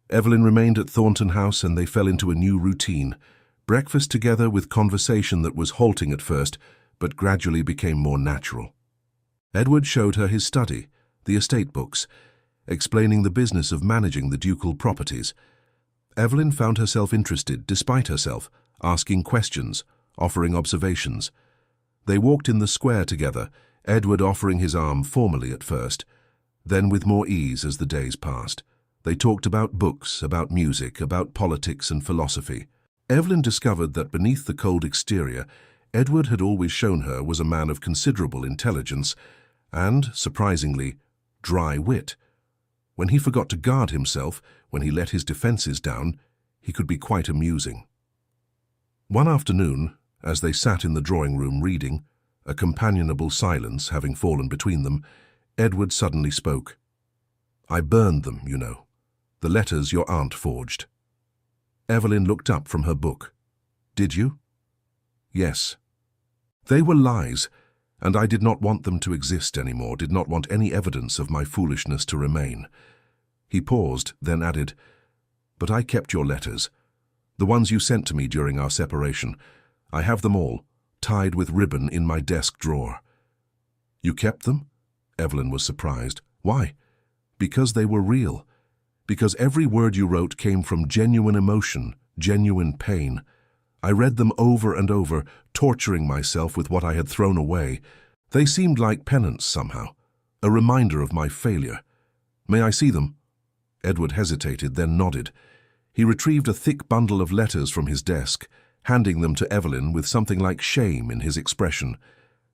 Evelyn remained at Thornton House and they fell into a new routine. Breakfast together with conversation that was halting at first, but gradually became more natural. Edward showed her his study, the estate books, explaining the business of managing the ducal properties. Evelyn found herself interested, despite herself, asking questions, offering observations. They walked in the square together, Edward offering his arm formally at first, then with more ease as the days passed. They talked about books, about music, about politics and philosophy. Evelyn discovered that beneath the cold exterior, Edward had always shown her was a man of considerable intelligence and, surprisingly, dry wit. When he forgot to guard himself, when he let his defenses down, he could be quite amusing. One afternoon, as they sat in the drawing-room reading, a companionable silence having fallen between them, Edward suddenly spoke. "I burned them, you know. The letters your aunt forged." Evelyn looked up from her book. "Did you?" "Yes. They were lies, and I did not want them to exist anymore, did not want any evidence of my foolishness to remain." He paused, then added, "But I kept your letters, the ones you sent to me during our separation. I have them all, tied with ribbon in my desk drawer." "You kept them?" Evelyn was surprised. "Why?" "Because they were real. Because every word you wrote came from genuine emotion, genuine pain. I read them over and over, torturing myself with what I had thrown away. They seemed like penance somehow, a reminder of my failure. May I see them?" Edward hesitated, then nodded. He retrieved a thick bundle of letters from his desk, handing them to Evelyn with something like shame in his expression.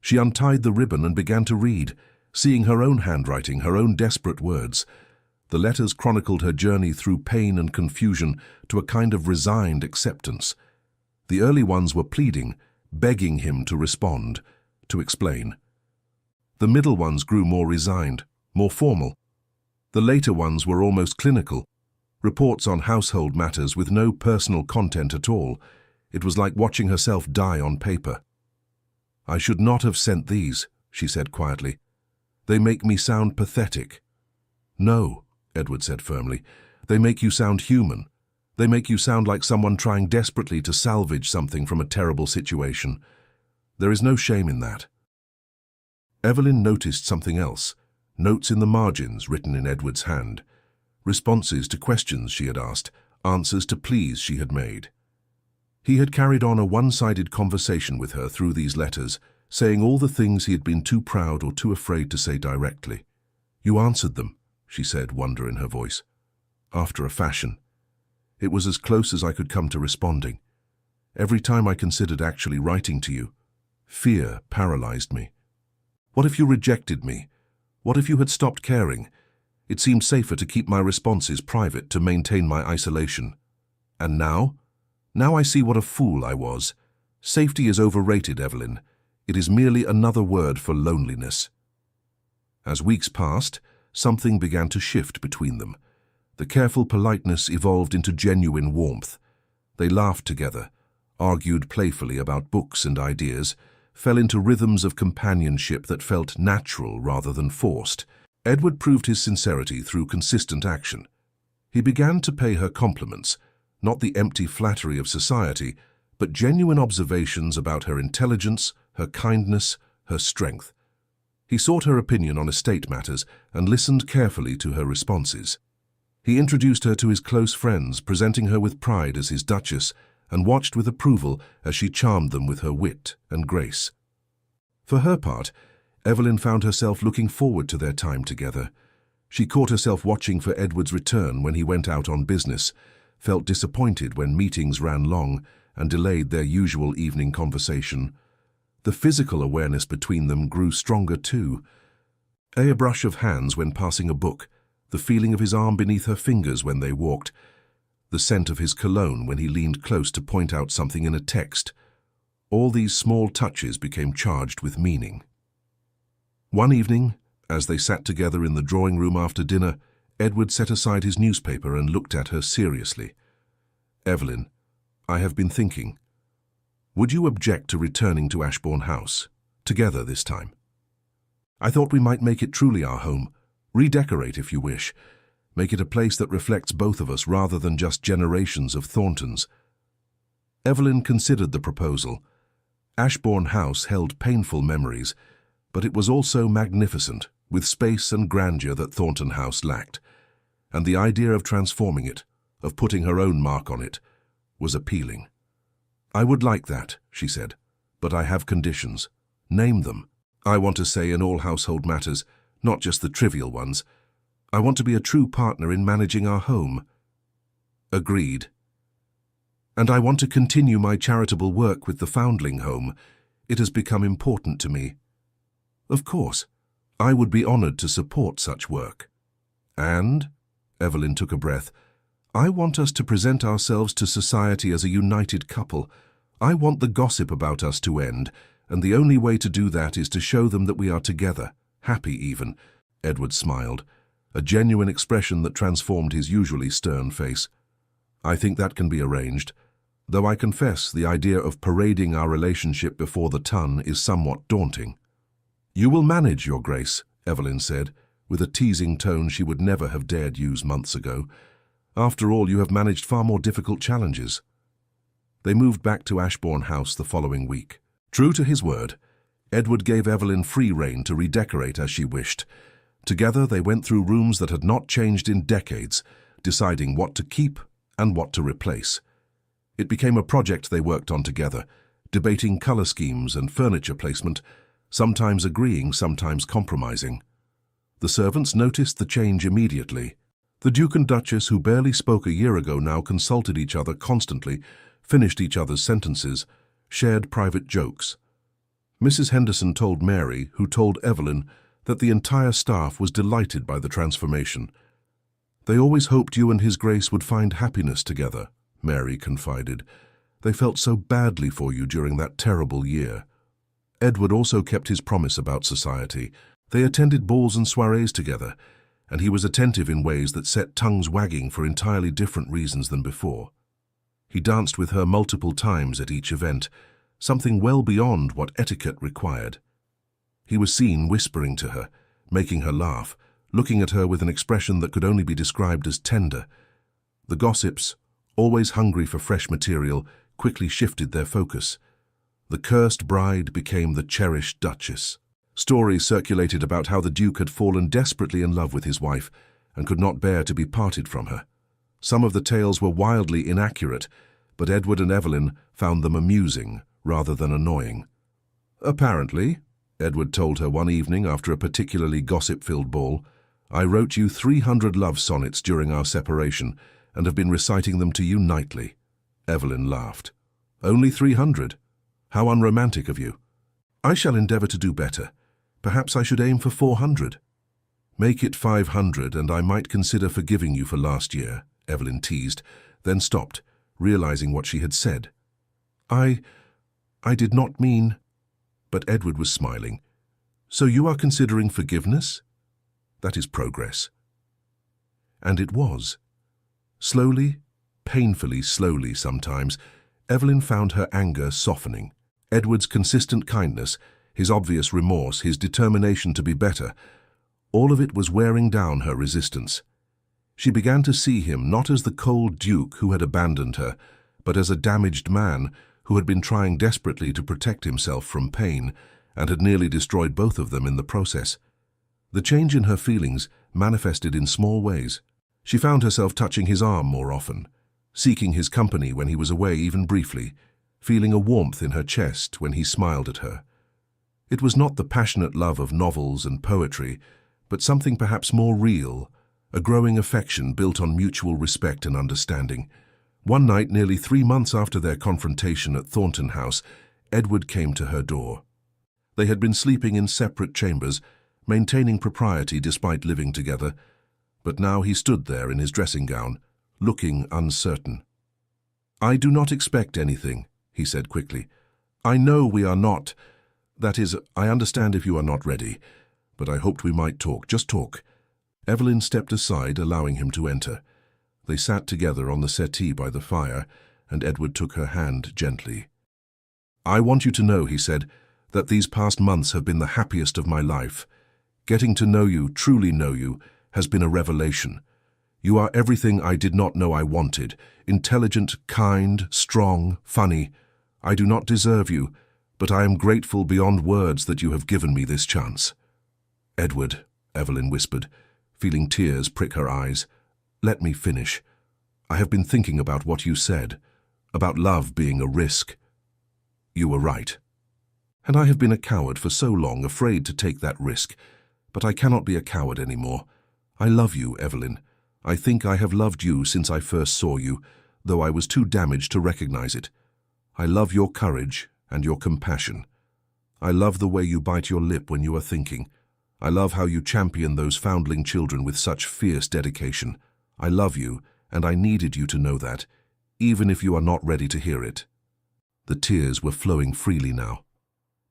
She untied the ribbon and began to read, seeing her own handwriting, her own desperate words. The letters chronicled her journey through pain and confusion to a kind of resigned acceptance. The early ones were pleading, begging him to respond, to explain. The middle ones grew more resigned, more formal. The later ones were almost clinical, reports on household matters with no personal content at all. It was like watching herself die on paper. "I should not have sent these," she said quietly. "They make me sound pathetic." "No," Edward said firmly. "They make you sound human. They make you sound like someone trying desperately to salvage something from a terrible situation. There is no shame in that." Evelyn noticed something else, notes in the margins written in Edward's hand, responses to questions she had asked, answers to pleas she had made. He had carried on a one-sided conversation with her through these letters, saying all the things he had been too proud or too afraid to say directly. "You answered them," she said, wonder in her voice. "After a fashion. It was as close as I could come to responding. Every time I considered actually writing to you, fear paralyzed me. What if you rejected me? What if you had stopped caring? It seemed safer to keep my responses private, to maintain my isolation. And now? Now I see what a fool I was. Safety is overrated, Evelyn. It is merely another word for loneliness." As weeks passed, something began to shift between them. The careful politeness evolved into genuine warmth. They laughed together, argued playfully about books and ideas, fell into rhythms of companionship that felt natural rather than forced. Edward proved his sincerity through consistent action. He began to pay her compliments, not the empty flattery of society, but genuine observations about her intelligence, her kindness, her strength. He sought her opinion on estate matters and listened carefully to her responses. He introduced her to his close friends, presenting her with pride as his duchess, and watched with approval as she charmed them with her wit and grace. For her part, Evelyn found herself looking forward to their time together. She caught herself watching for Edward's return when he went out on business, felt disappointed when meetings ran long and delayed their usual evening conversation. The physical awareness between them grew stronger too. A brush of hands when passing a book, the feeling of his arm beneath her fingers when they walked, the scent of his cologne when he leaned close to point out something in a text. All these small touches became charged with meaning. One evening, as they sat together in the drawing room after dinner, Edward set aside his newspaper and looked at her seriously. "Evelyn, I have been thinking. Would you object to returning to Ashbourne House, together this time? I thought we might make it truly our home, redecorate if you wish, make it a place that reflects both of us rather than just generations of Thorntons." Evelyn considered the proposal. Ashbourne House held painful memories, but it was also magnificent, with space and grandeur that Thornton House lacked, and the idea of transforming it, of putting her own mark on it, was appealing. "I would like that," she said, "but I have conditions. Name them. I want to say in all household matters, not just the trivial ones. I want to be a true partner in managing our home." "Agreed." "And I want to continue my charitable work with the Foundling Home. It has become important to me." "Of course. I would be honored to support such work." "And," Evelyn took a breath, "I want us to present ourselves to society as a united couple. I want the gossip about us to end, and the only way to do that is to show them that we are together, happy even." Edward smiled, a genuine expression that transformed his usually stern face. "I think that can be arranged, though I confess the idea of parading our relationship before the ton is somewhat daunting." "You will manage, Your Grace," Evelyn said, with a teasing tone she would never have dared use months ago. "After all, you have managed far more difficult challenges." They moved back to Ashbourne House the following week. True to his word, Edward gave Evelyn free rein to redecorate as she wished. Together they went through rooms that had not changed in decades, deciding what to keep and what to replace. It became a project they worked on together, debating color schemes and furniture placement, sometimes agreeing, sometimes compromising. The servants noticed the change immediately. The Duke and Duchess, who barely spoke a year ago, now consulted each other constantly, finished each other's sentences, shared private jokes. Mrs. Henderson told Mary, who told Evelyn, that the entire staff was delighted by the transformation. "They always hoped you and His Grace would find happiness together," Mary confided. "They felt so badly for you during that terrible year." Edward also kept his promise about society. They attended balls and soirees together, and he was attentive in ways that set tongues wagging for entirely different reasons than before. He danced with her multiple times at each event, something well beyond what etiquette required. He was seen whispering to her, making her laugh, looking at her with an expression that could only be described as tender. The gossips, always hungry for fresh material, quickly shifted their focus. The cursed bride became the cherished duchess. Stories circulated about how the Duke had fallen desperately in love with his wife and could not bear to be parted from her. Some of the tales were wildly inaccurate, but Edward and Evelyn found them amusing rather than annoying. "Apparently," Edward told her one evening after a particularly gossip-filled ball, "I wrote you 300 love sonnets during our separation and have been reciting them to you nightly." Evelyn laughed. "Only 300? How unromantic of you." "I shall endeavor to do better. Perhaps I should aim for 400. "Make it 500 and I might consider forgiving you for last year," Evelyn teased, then stopped, realizing what she had said. I did not mean..." But Edward was smiling. "So you are considering forgiveness? That is progress." And it was. Slowly, painfully slowly sometimes, Evelyn found her anger softening. Edward's consistent kindness, his obvious remorse, his determination to be better, all of it was wearing down her resistance. She began to see him not as the cold duke who had abandoned her, but as a damaged man who had been trying desperately to protect himself from pain and had nearly destroyed both of them in the process. The change in her feelings manifested in small ways. She found herself touching his arm more often, seeking his company when he was away even briefly, feeling a warmth in her chest when he smiled at her. It was not the passionate love of novels and poetry, but something perhaps more real, a growing affection built on mutual respect and understanding. One night, nearly 3 months after their confrontation at Thornton House, Edward came to her door. They had been sleeping in separate chambers, maintaining propriety despite living together, but now he stood there in his dressing gown, looking uncertain. "I do not expect anything," he said quickly. "I know we are not. That is, I understand if you are not ready, but I hoped we might talk, just talk." Evelyn stepped aside, allowing him to enter. They sat together on the settee by the fire, and Edward took her hand gently. "I want you to know," he said, "that these past months have been the happiest of my life. Getting to know you, truly know you, has been a revelation. You are everything I did not know I wanted, intelligent, kind, strong, funny. I do not deserve you, but I am grateful beyond words that you have given me this chance." "Edward," Evelyn whispered, feeling tears prick her eyes, "let me finish. I have been thinking about what you said, about love being a risk. You were right. And I have been a coward for so long, afraid to take that risk. But I cannot be a coward anymore. I love you, Evelyn. I think I have loved you since I first saw you, though I was too damaged to recognize it. I love your courage and your compassion. I love the way you bite your lip when you are thinking. I love how you champion those foundling children with such fierce dedication. I love you, and I needed you to know that, even if you are not ready to hear it." The tears were flowing freely now.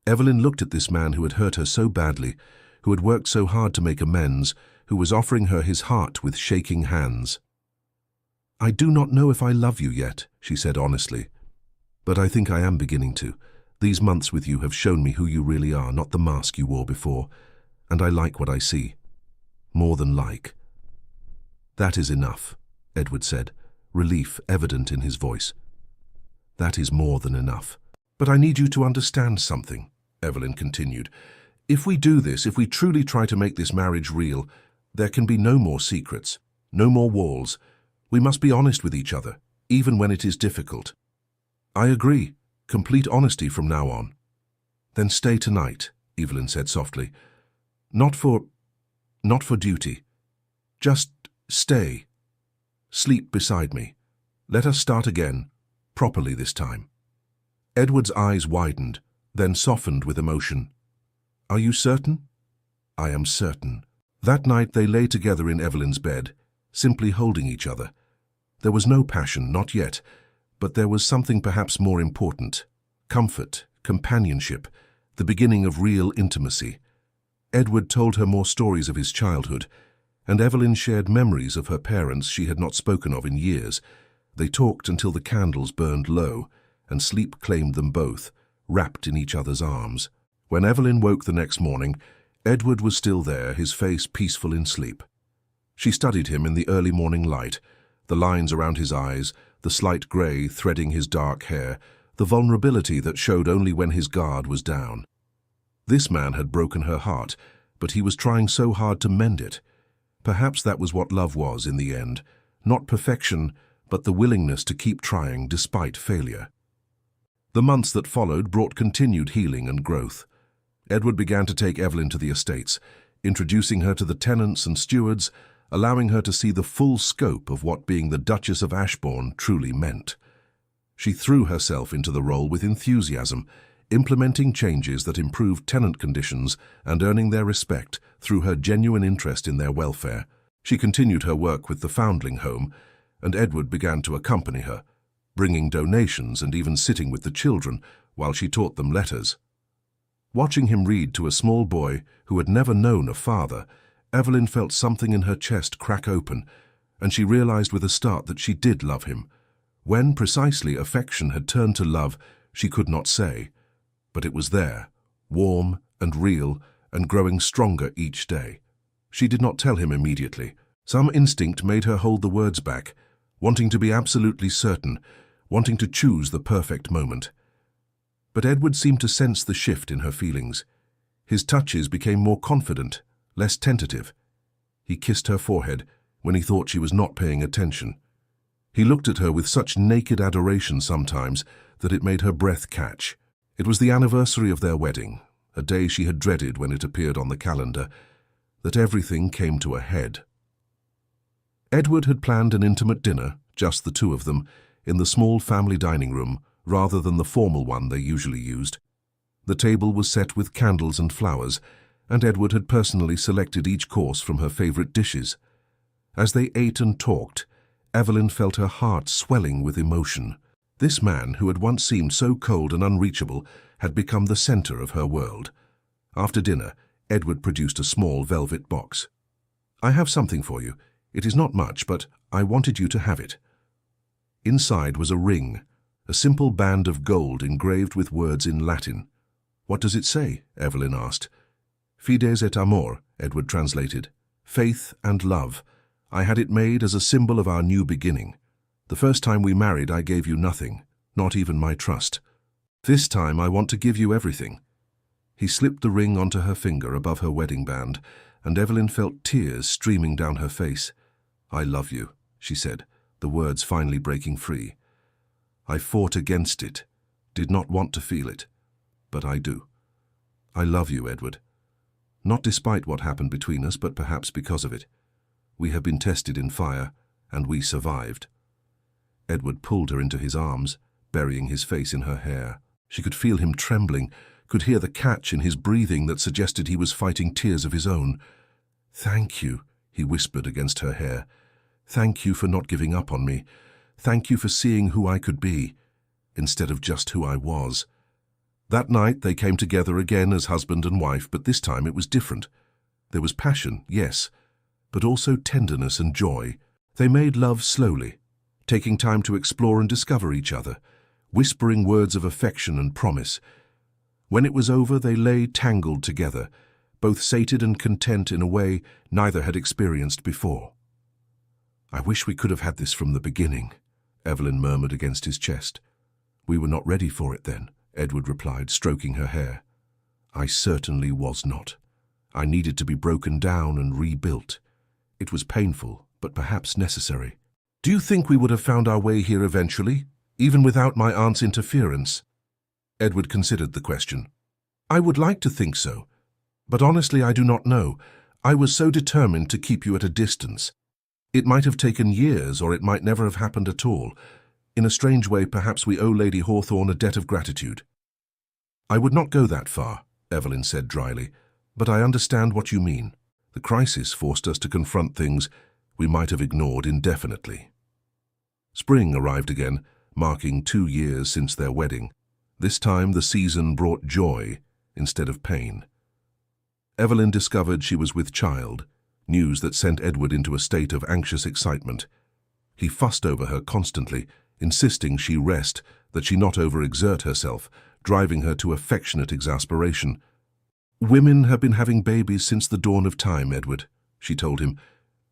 Evelyn looked at this man who had hurt her so badly, who had worked so hard to make amends, who was offering her his heart with shaking hands. "I do not know if I love you yet," she said honestly. "But I think I am beginning to. These months with you have shown me who you really are, not the mask you wore before. And I like what I see. More than like." "That is enough," Edward said, relief evident in his voice. "That is more than enough. But I need you to understand something," Evelyn continued. "If we do this, if we truly try to make this marriage real, there can be no more secrets, no more walls. We must be honest with each other, even when it is difficult." "I agree. Complete honesty from now on." "Then stay tonight," Evelyn said softly. Not for duty. Just stay. Sleep beside me. Let us start again, properly this time." Edward's eyes widened, then softened with emotion. "Are you certain?" "I am certain." That night they lay together in Evelyn's bed, simply holding each other. There was no passion, not yet, but there was something perhaps more important. Comfort, companionship, the beginning of real intimacy. Edward told her more stories of his childhood, and Evelyn shared memories of her parents she had not spoken of in years. They talked until the candles burned low, and sleep claimed them both, wrapped in each other's arms. When Evelyn woke the next morning, Edward was still there, his face peaceful in sleep. She studied him in the early morning light, the lines around his eyes, the slight grey threading his dark hair, the vulnerability that showed only when his guard was down. This man had broken her heart, but he was trying so hard to mend it. Perhaps that was what love was in the end, not perfection, but the willingness to keep trying despite failure. The months that followed brought continued healing and growth. Edward began to take Evelyn to the estates, introducing her to the tenants and stewards, allowing her to see the full scope of what being the Duchess of Ashbourne truly meant. She threw herself into the role with enthusiasm, implementing changes that improved tenant conditions and earning their respect through her genuine interest in their welfare. She continued her work with the foundling home, and Edward began to accompany her, bringing donations and even sitting with the children while she taught them letters. Watching him read to a small boy who had never known a father, Evelyn felt something in her chest crack open, and she realized with a start that she did love him. When precisely affection had turned to love, she could not say. But it was there, warm and real and growing stronger each day. She did not tell him immediately. Some instinct made her hold the words back, wanting to be absolutely certain, wanting to choose the perfect moment. But Edward seemed to sense the shift in her feelings. His touches became more confident, less tentative. He kissed her forehead, when he thought she was not paying attention. He looked at her with such naked adoration sometimes that it made her breath catch. It was the anniversary of their wedding, a day she had dreaded when it appeared on the calendar, that everything came to a head. Edward had planned an intimate dinner, just the two of them, in the small family dining room, rather than the formal one they usually used. The table was set with candles and flowers, and Edward had personally selected each course from her favorite dishes. As they ate and talked, Evelyn felt her heart swelling with emotion. This man, who had once seemed so cold and unreachable, had become the center of her world. After dinner, Edward produced a small velvet box. "I have something for you. It is not much, but I wanted you to have it." Inside was a ring, a simple band of gold engraved with words in Latin. "What does it say?" Evelyn asked. "Fides et amor," Edward translated. "Faith and love. I had it made as a symbol of our new beginning. The first time we married, I gave you nothing, not even my trust. This time I want to give you everything." He slipped the ring onto her finger above her wedding band, and Evelyn felt tears streaming down her face. "I love you," she said, the words finally breaking free. "I fought against it, did not want to feel it, but I do. I love you, Edward. Not despite what happened between us, but perhaps because of it. We have been tested in fire, and we survived." Edward pulled her into his arms, burying his face in her hair. She could feel him trembling, could hear the catch in his breathing that suggested he was fighting tears of his own. "Thank you," he whispered against her hair. "Thank you for not giving up on me. Thank you for seeing who I could be, instead of just who I was." That night they came together again as husband and wife, but this time it was different. There was passion, yes, but also tenderness and joy. They made love slowly, taking time to explore and discover each other, whispering words of affection and promise. When it was over, they lay tangled together, both sated and content in a way neither had experienced before. "I wish we could have had this from the beginning," Evelyn murmured against his chest. "We were not ready for it then," Edward replied, stroking her hair. "I certainly was not. I needed to be broken down and rebuilt. It was painful, but perhaps necessary." "Do you think we would have found our way here eventually, even without my aunt's interference?" Edward considered the question. "I would like to think so, but honestly I do not know. I was so determined to keep you at a distance. It might have taken years, or it might never have happened at all. In a strange way, perhaps we owe Lady Hawthorne a debt of gratitude." "I would not go that far," Evelyn said dryly, "but I understand what you mean. The crisis forced us to confront things we might have ignored indefinitely." Spring arrived again, marking 2 years since their wedding. This time the season brought joy instead of pain. Evelyn discovered she was with child, news that sent Edward into a state of anxious excitement. He fussed over her constantly, insisting she rest, that she not overexert herself, driving her to affectionate exasperation. "Women have been having babies since the dawn of time, Edward," she told him,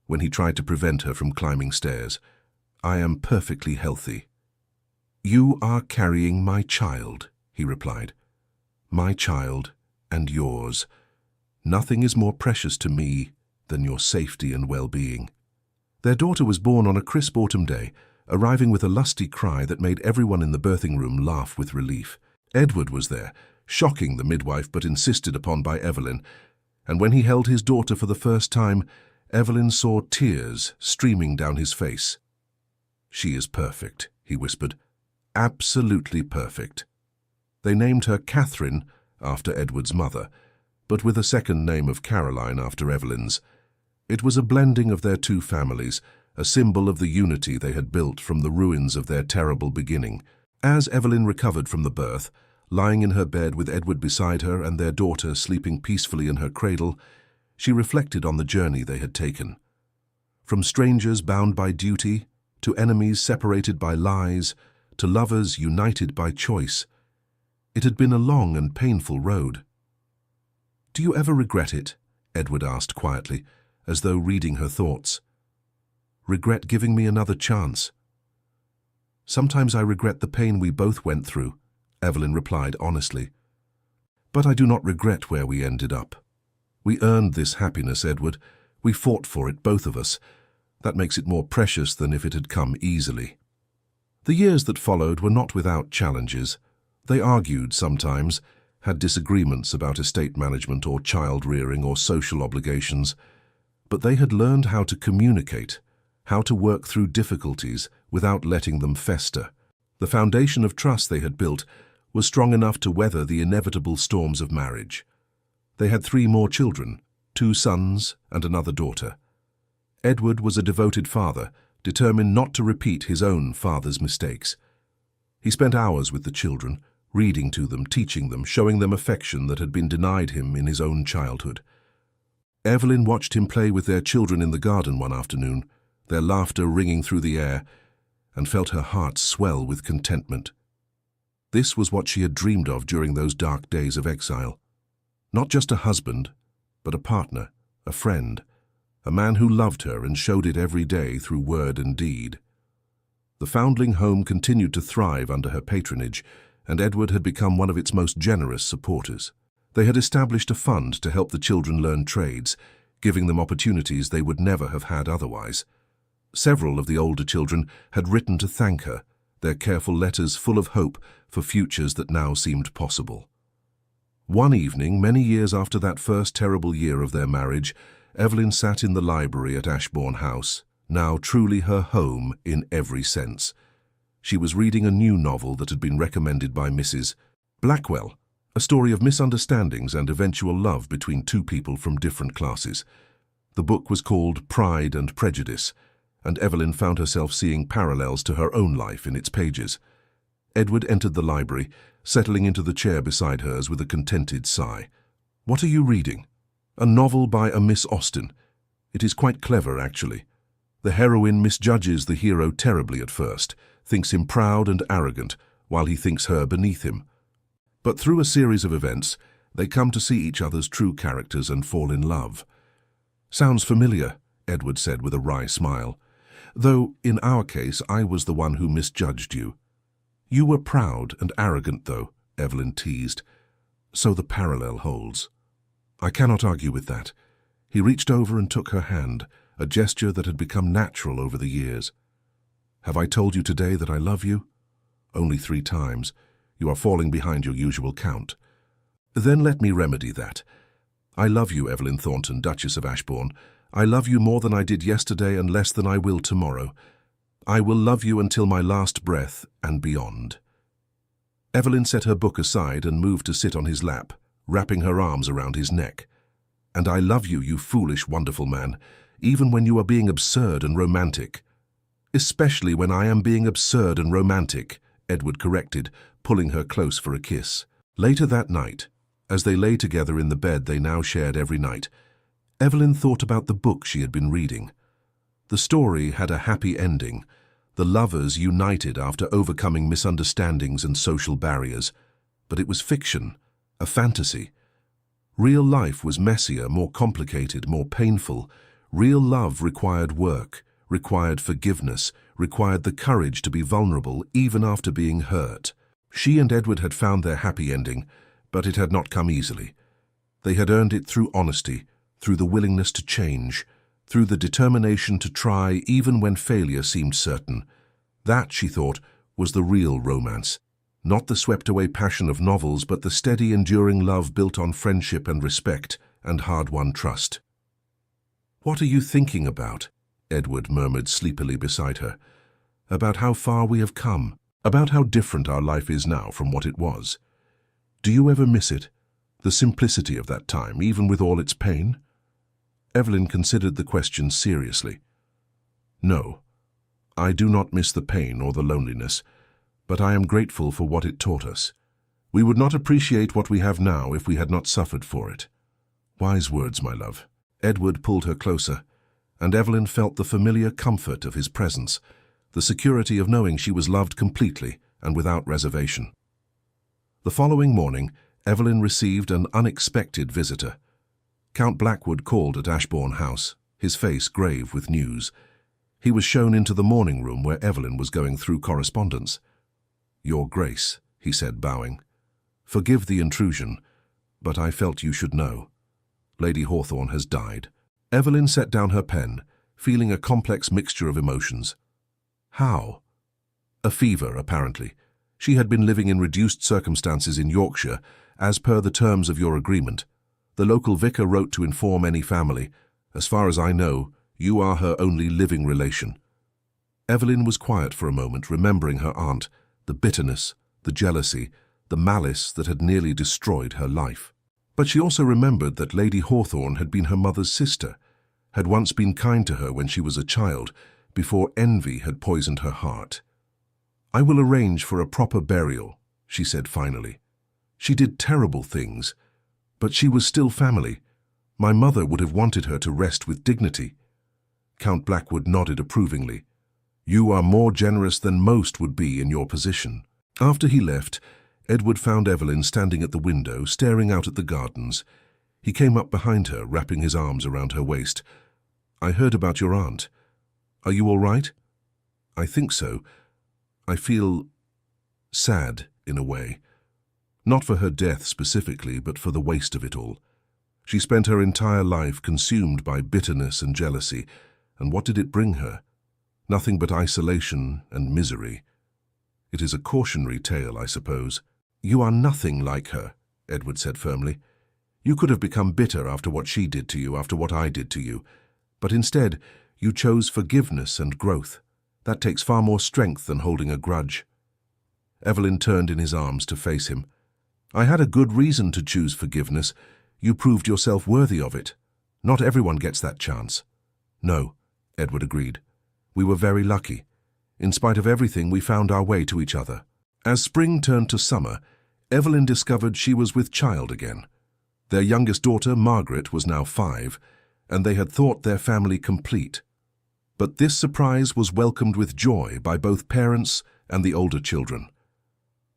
when he tried to prevent her from climbing stairs. "I am perfectly healthy." "You are carrying my child," he replied. "My child and yours. Nothing is more precious to me than your safety and well-being." Their daughter was born on a crisp autumn day, arriving with a lusty cry that made everyone in the birthing room laugh with relief. Edward was there, shocking the midwife but insisted upon by Evelyn, and when he held his daughter for the first time, Evelyn saw tears streaming down his face. "She is perfect," he whispered. "Absolutely perfect." They named her Catherine, after Edward's mother, but with a second name of Caroline after Evelyn's. It was a blending of their two families, a symbol of the unity they had built from the ruins of their terrible beginning. As Evelyn recovered from the birth, lying in her bed with Edward beside her and their daughter sleeping peacefully in her cradle, she reflected on the journey they had taken. From strangers bound by duty, to enemies separated by lies, to lovers united by choice. It had been a long and painful road. "Do you ever regret it?" Edward asked quietly, as though reading her thoughts. "Regret giving me another chance?" "Sometimes I regret the pain we both went through," Evelyn replied honestly. "But I do not regret where we ended up. We earned this happiness, Edward. We fought for it, both of us. That makes it more precious than if it had come easily. The years that followed were not without challenges. They argued sometimes, had disagreements about estate management or child-rearing or social obligations, but they had learned how to communicate, how to work through difficulties without letting them fester. The foundation of trust they had built was strong enough to weather the inevitable storms of marriage. They had 3 more children, 2 sons and another daughter. Edward was a devoted father, determined not to repeat his own father's mistakes. He spent hours with the children, reading to them, teaching them, showing them affection that had been denied him in his own childhood. Evelyn watched him play with their children in the garden one afternoon, their laughter ringing through the air, and felt her heart swell with contentment. This was what she had dreamed of during those dark days of exile. Not just a husband, but a partner, a friend, a man who loved her and showed it every day through word and deed. The foundling home continued to thrive under her patronage, and Edward had become one of its most generous supporters. They had established a fund to help the children learn trades, giving them opportunities they would never have had otherwise. Several of the older children had written to thank her, their careful letters full of hope for futures that now seemed possible. One evening, many years after that first terrible year of their marriage, Evelyn sat in the library at Ashbourne House, now truly her home in every sense. She was reading a new novel that had been recommended by Mrs. Blackwell, a story of misunderstandings and eventual love between 2 people from different classes. The book was called Pride and Prejudice, and Evelyn found herself seeing parallels to her own life in its pages. Edward entered the library, settling into the chair beside hers with a contented sigh. "What are you reading?" "A novel by a Miss Austen. It is quite clever, actually. The heroine misjudges the hero terribly at first, thinks him proud and arrogant, while he thinks her beneath him. But through a series of events, they come to see each other's true characters and fall in love." "Sounds familiar," Edward said with a wry smile. "Though, in our case, I was the one who misjudged you." "You were proud and arrogant, though," Evelyn teased. "So the parallel holds." "I cannot argue with that." He reached over and took her hand, a gesture that had become natural over the years. "Have I told you today that I love you?" "Only 3 times. You are falling behind your usual count." "Then let me remedy that. I love you, Evelyn Thornton, Duchess of Ashbourne. I love you more than I did yesterday and less than I will tomorrow. I will love you until my last breath and beyond." Evelyn set her book aside and moved to sit on his lap, wrapping her arms around his neck. "And I love you, you foolish, wonderful man, even when you are being absurd and romantic." "Especially when I am being absurd and romantic," Edward corrected, pulling her close for a kiss. Later that night, as they lay together in the bed they now shared every night, Evelyn thought about the book she had been reading. The story had a happy ending. The lovers united after overcoming misunderstandings and social barriers. But it was fiction, a fantasy. Real life was messier, more complicated, more painful. Real love required work, required forgiveness, required the courage to be vulnerable even after being hurt. She and Edward had found their happy ending, but it had not come easily. They had earned it through honesty, through the willingness to change, through the determination to try even when failure seemed certain. That, she thought, was the real romance. Not the swept-away passion of novels, but the steady, enduring love built on friendship and respect and hard-won trust. "What are you thinking about?" Edward murmured sleepily beside her. "About how far we have come, about how different our life is now from what it was. Do you ever miss it? The simplicity of that time, even with all its pain?" Evelyn considered the question seriously. "No, I do not miss the pain or the loneliness, but I am grateful for what it taught us. We would not appreciate what we have now if we had not suffered for it." "Wise words, my love." Edward pulled her closer, and Evelyn felt the familiar comfort of his presence, the security of knowing she was loved completely and without reservation. The following morning, Evelyn received an unexpected visitor. Count Blackwood called at Ashbourne House, his face grave with news. He was shown into the morning room where Evelyn was going through correspondence. "Your Grace," he said, bowing. "Forgive the intrusion, but I felt you should know. Lady Hawthorne has died." Evelyn set down her pen, feeling a complex mixture of emotions. How? A fever, apparently. She had been living in reduced circumstances in Yorkshire, as per the terms of your agreement. The local vicar wrote to inform any family. As far as I know, you are her only living relation. Evelyn was quiet for a moment, remembering her aunt, the bitterness, the jealousy, the malice that had nearly destroyed her life. But she also remembered that Lady Hawthorne had been her mother's sister, had once been kind to her when she was a child, before envy had poisoned her heart. "I will arrange for a proper burial," she said finally. "She did terrible things, but she was still family. My mother would have wanted her to rest with dignity." Count Blackwood nodded approvingly. "You are more generous than most would be in your position." After he left, Edward found Evelyn standing at the window, staring out at the gardens. He came up behind her, wrapping his arms around her waist. "I heard about your aunt. Are you all right?" "I think so. I feel sad, in a way. Not for her death specifically, but for the waste of it all. She spent her entire life consumed by bitterness and jealousy, and what did it bring her? Nothing but isolation and misery. It is a cautionary tale, I suppose." "You are nothing like her," Edward said firmly. "You could have become bitter after what she did to you, after what I did to you. But instead, you chose forgiveness and growth. That takes far more strength than holding a grudge." Evelyn turned in his arms to face him. "I had a good reason to choose forgiveness. You proved yourself worthy of it. Not everyone gets that chance." "No," Edward agreed. "We were very lucky. In spite of everything, we found our way to each other." As spring turned to summer, Evelyn discovered she was with child again. Their youngest daughter, Margaret, was now 5, and they had thought their family complete. But this surprise was welcomed with joy by both parents and the older children.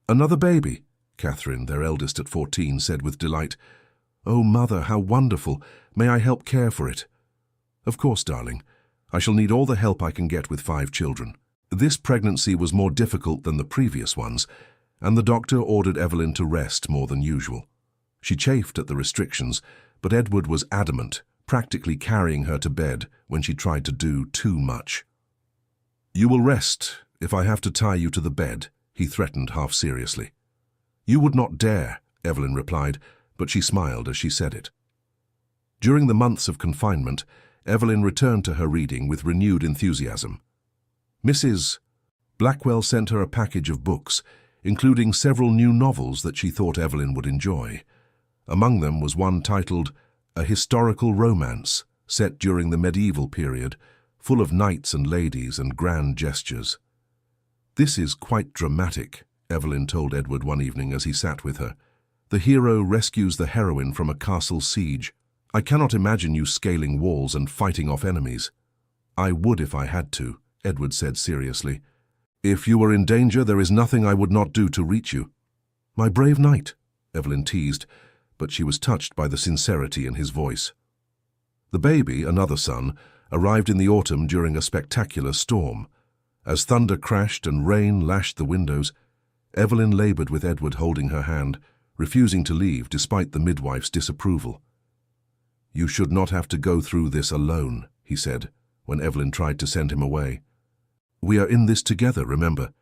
"Another baby," Catherine, their eldest at 14, said with delight. "Oh, Mother, how wonderful. May I help care for it?" "Of course, darling. I shall need all the help I can get with 5 children." This pregnancy was more difficult than the previous ones, and the doctor ordered Evelyn to rest more than usual. She chafed at the restrictions, but Edward was adamant, practically carrying her to bed when she tried to do too much. "You will rest if I have to tie you to the bed," he threatened half seriously. "You would not dare," Evelyn replied, but she smiled as she said it. During the months of confinement, Evelyn returned to her reading with renewed enthusiasm. Mrs. Blackwell sent her a package of books, including several new novels that she thought Evelyn would enjoy. Among them was one titled A Historical Romance, set during the medieval period, full of knights and ladies and grand gestures. "This is quite dramatic," Evelyn told Edward one evening as he sat with her. "The hero rescues the heroine from a castle siege. I cannot imagine you scaling walls and fighting off enemies." "I would if I had to," Edward said seriously. "If you were in danger, there is nothing I would not do to reach you." "My brave knight," Evelyn teased, but she was touched by the sincerity in his voice. The baby, another son, arrived in the autumn during a spectacular storm. As thunder crashed and rain lashed the windows, Evelyn labored with Edward holding her hand, refusing to leave despite the midwife's disapproval. "You should not have to go through this alone," he said, when Evelyn tried to send him away. "We are in this together, remember.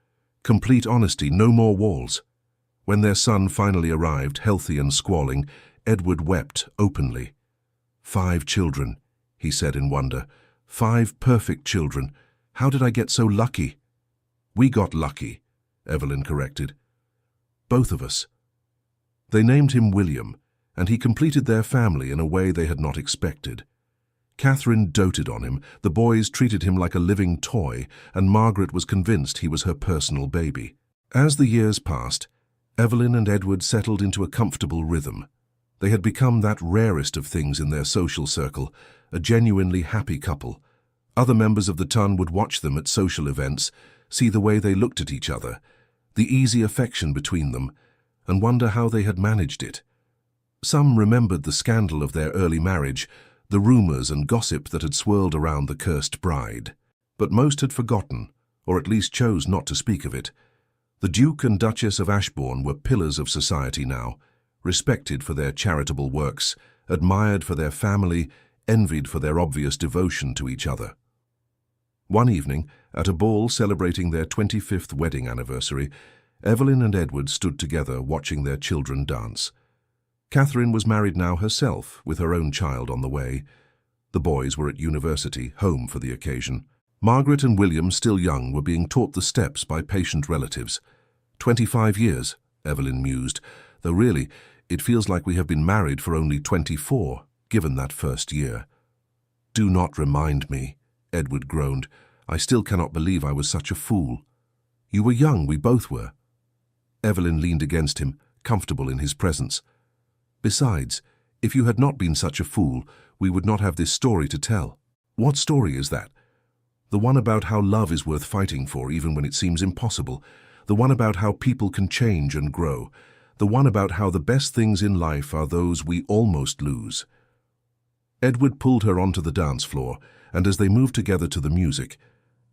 Complete honesty, no more walls." When their son finally arrived, healthy and squalling, Edward wept openly. 5 children, he said in wonder. 5 perfect children. How did I get so lucky? "We got lucky," Evelyn corrected. "Both of us." They named him William, and he completed their family in a way they had not expected. Catherine doted on him, the boys treated him like a living toy, and Margaret was convinced he was her personal baby. As the years passed, Evelyn and Edward settled into a comfortable rhythm. They had become that rarest of things in their social circle, a genuinely happy couple. Other members of the ton would watch them at social events, see the way they looked at each other, the easy affection between them, and wonder how they had managed it. Some remembered the scandal of their early marriage, the rumors and gossip that had swirled around the cursed bride. But most had forgotten, or at least chose not to speak of it. The Duke and Duchess of Ashbourne were pillars of society now, respected for their charitable works, admired for their family, envied for their obvious devotion to each other. One evening, at a ball celebrating their 25th wedding anniversary, Evelyn and Edward stood together watching their children dance. Catherine was married now herself, with her own child on the way. The boys were at university, home for the occasion. Margaret and William, still young, were being taught the steps by patient relatives. 25 years, Evelyn mused, though really, it feels like we have been married for only 24, given that first year. "Do not remind me," Edward groaned. "I still cannot believe I was such a fool." "You were young, we both were." Evelyn leaned against him, comfortable in his presence. "Besides, if you had not been such a fool, we would not have this story to tell." "What story is that?" "The one about how love is worth fighting for even when it seems impossible. The one about how people can change and grow. The one about how the best things in life are those we almost lose." Edward pulled her onto the dance floor, and as they moved together to the music,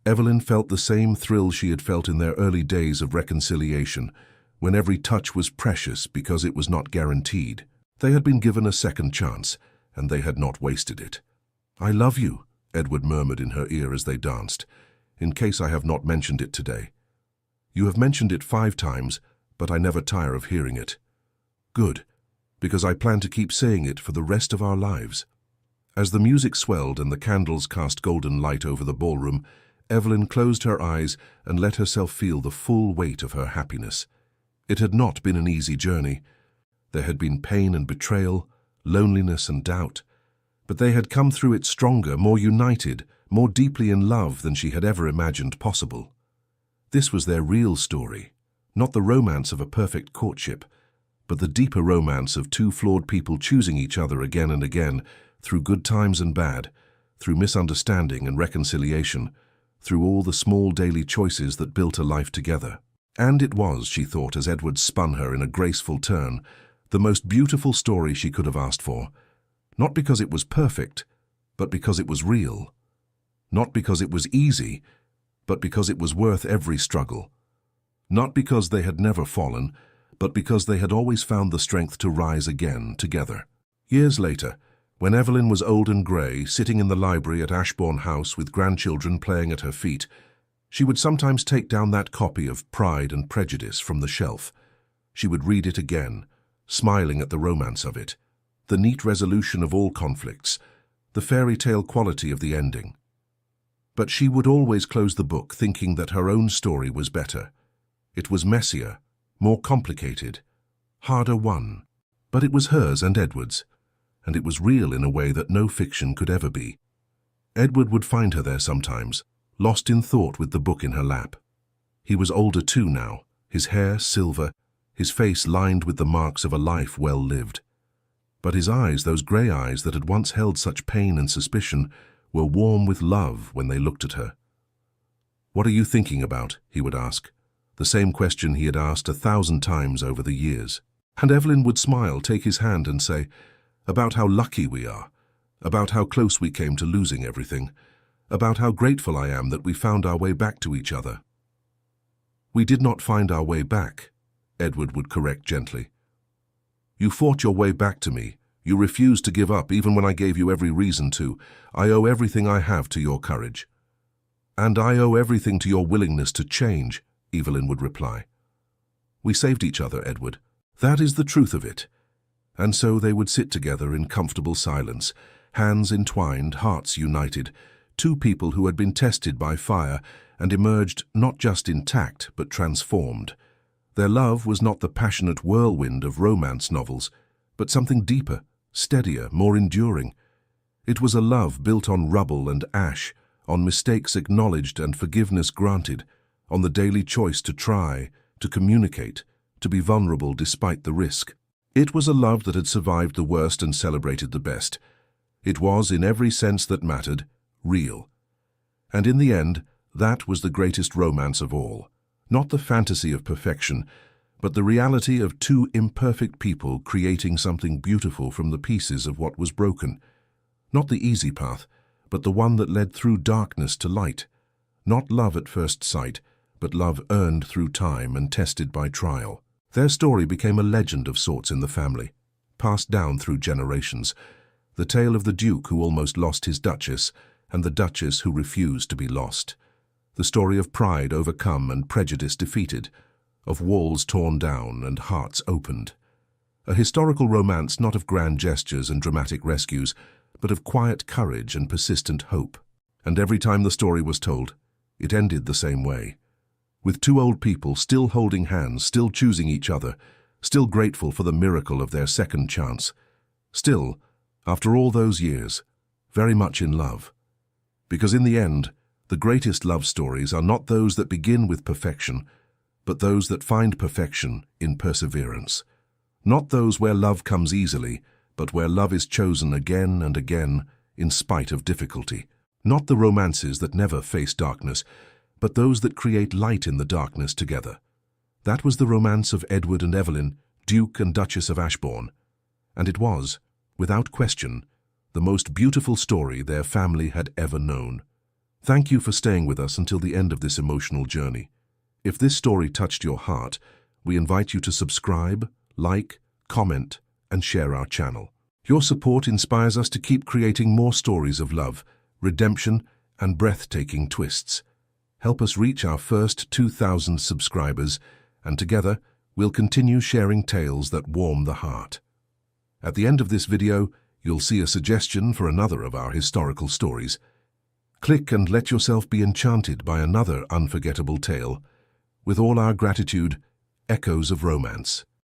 Evelyn felt the same thrill she had felt in their early days of reconciliation, when every touch was precious because it was not guaranteed. They had been given a second chance, and they had not wasted it. "I love you," Edward murmured in her ear as they danced, "in case I have not mentioned it today. You have mentioned it 5 times, but I never tire of hearing it." "Good, because I plan to keep saying it for the rest of our lives." As the music swelled and the candles cast golden light over the ballroom, Evelyn closed her eyes and let herself feel the full weight of her happiness. It had not been an easy journey. There had been pain and betrayal, loneliness and doubt, but they had come through it stronger, more united, more deeply in love than she had ever imagined possible. This was their real story, not the romance of a perfect courtship, but the deeper romance of 2 flawed people choosing each other again and again, through good times and bad, through misunderstanding and reconciliation, through all the small daily choices that built a life together. And it was, she thought as Edward spun her in a graceful turn, the most beautiful story she could have asked for, not because it was perfect, but because it was real. Not because it was easy, but because it was worth every struggle. Not because they had never fallen, but because they had always found the strength to rise again together. Years later, when Evelyn was old and grey, sitting in the library at Ashbourne House with grandchildren playing at her feet, she would sometimes take down that copy of Pride and Prejudice from the shelf. She would read it again, smiling at the romance of it, the neat resolution of all conflicts, the fairy tale quality of the ending. But she would always close the book thinking that her own story was better. It was messier, more complicated, harder won. But it was hers and Edward's, and it was real in a way that no fiction could ever be. Edward would find her there sometimes, lost in thought with the book in her lap. He was older too now, his hair silver, his face lined with the marks of a life well lived. But his eyes, those grey eyes that had once held such pain and suspicion, were warm with love when they looked at her. "What are you thinking about?" he would ask, the same question he had asked 1,000 times over the years. And Evelyn would smile, take his hand and say, "About how lucky we are, about how close we came to losing everything, about how grateful I am that we found our way back to each other." "We did not find our way back," Edward would correct gently. "You fought your way back to me. You refused to give up even when I gave you every reason to. I owe everything I have to your courage." "And I owe everything to your willingness to change," Evelyn would reply. "We saved each other, Edward. That is the truth of it." And so they would sit together in comfortable silence, hands entwined, hearts united, 2 people who had been tested by fire and emerged not just intact but transformed. Their love was not the passionate whirlwind of romance novels, but something deeper, steadier, more enduring. It was a love built on rubble and ash, on mistakes acknowledged and forgiveness granted, on the daily choice to try, to communicate, to be vulnerable despite the risk. It was a love that had survived the worst and celebrated the best. It was, in every sense that mattered, real. And in the end, that was the greatest romance of all. Not the fantasy of perfection, but the reality of 2 imperfect people creating something beautiful from the pieces of what was broken. Not the easy path, but the one that led through darkness to light. Not love at first sight, but love earned through time and tested by trial. Their story became a legend of sorts in the family, passed down through generations. The tale of the Duke who almost lost his Duchess, and the Duchess who refused to be lost. The story of pride overcome and prejudice defeated, of walls torn down and hearts opened. A historical romance not of grand gestures and dramatic rescues, but of quiet courage and persistent hope. And every time the story was told, it ended the same way. With two old people still holding hands, still choosing each other, still grateful for the miracle of their second chance. Still, after all those years, very much in love. Because in the end, the greatest love stories are not those that begin with perfection, but those that find perfection in perseverance. Not those where love comes easily, but where love is chosen again and again in spite of difficulty. Not the romances that never face darkness, but those that create light in the darkness together. That was the romance of Edward and Evelyn, Duke and Duchess of Ashbourne. And it was, without question, the most beautiful story their family had ever known. Thank you for staying with us until the end of this emotional journey. If this story touched your heart, we invite you to subscribe, like, comment, and share our channel. Your support inspires us to keep creating more stories of love, redemption, and breathtaking twists. Help us reach our first 2,000 subscribers, and together we'll continue sharing tales that warm the heart. At the end of this video, you'll see a suggestion for another of our historical stories. Click and let yourself be enchanted by another unforgettable tale. With all our gratitude, Echoes of Romance.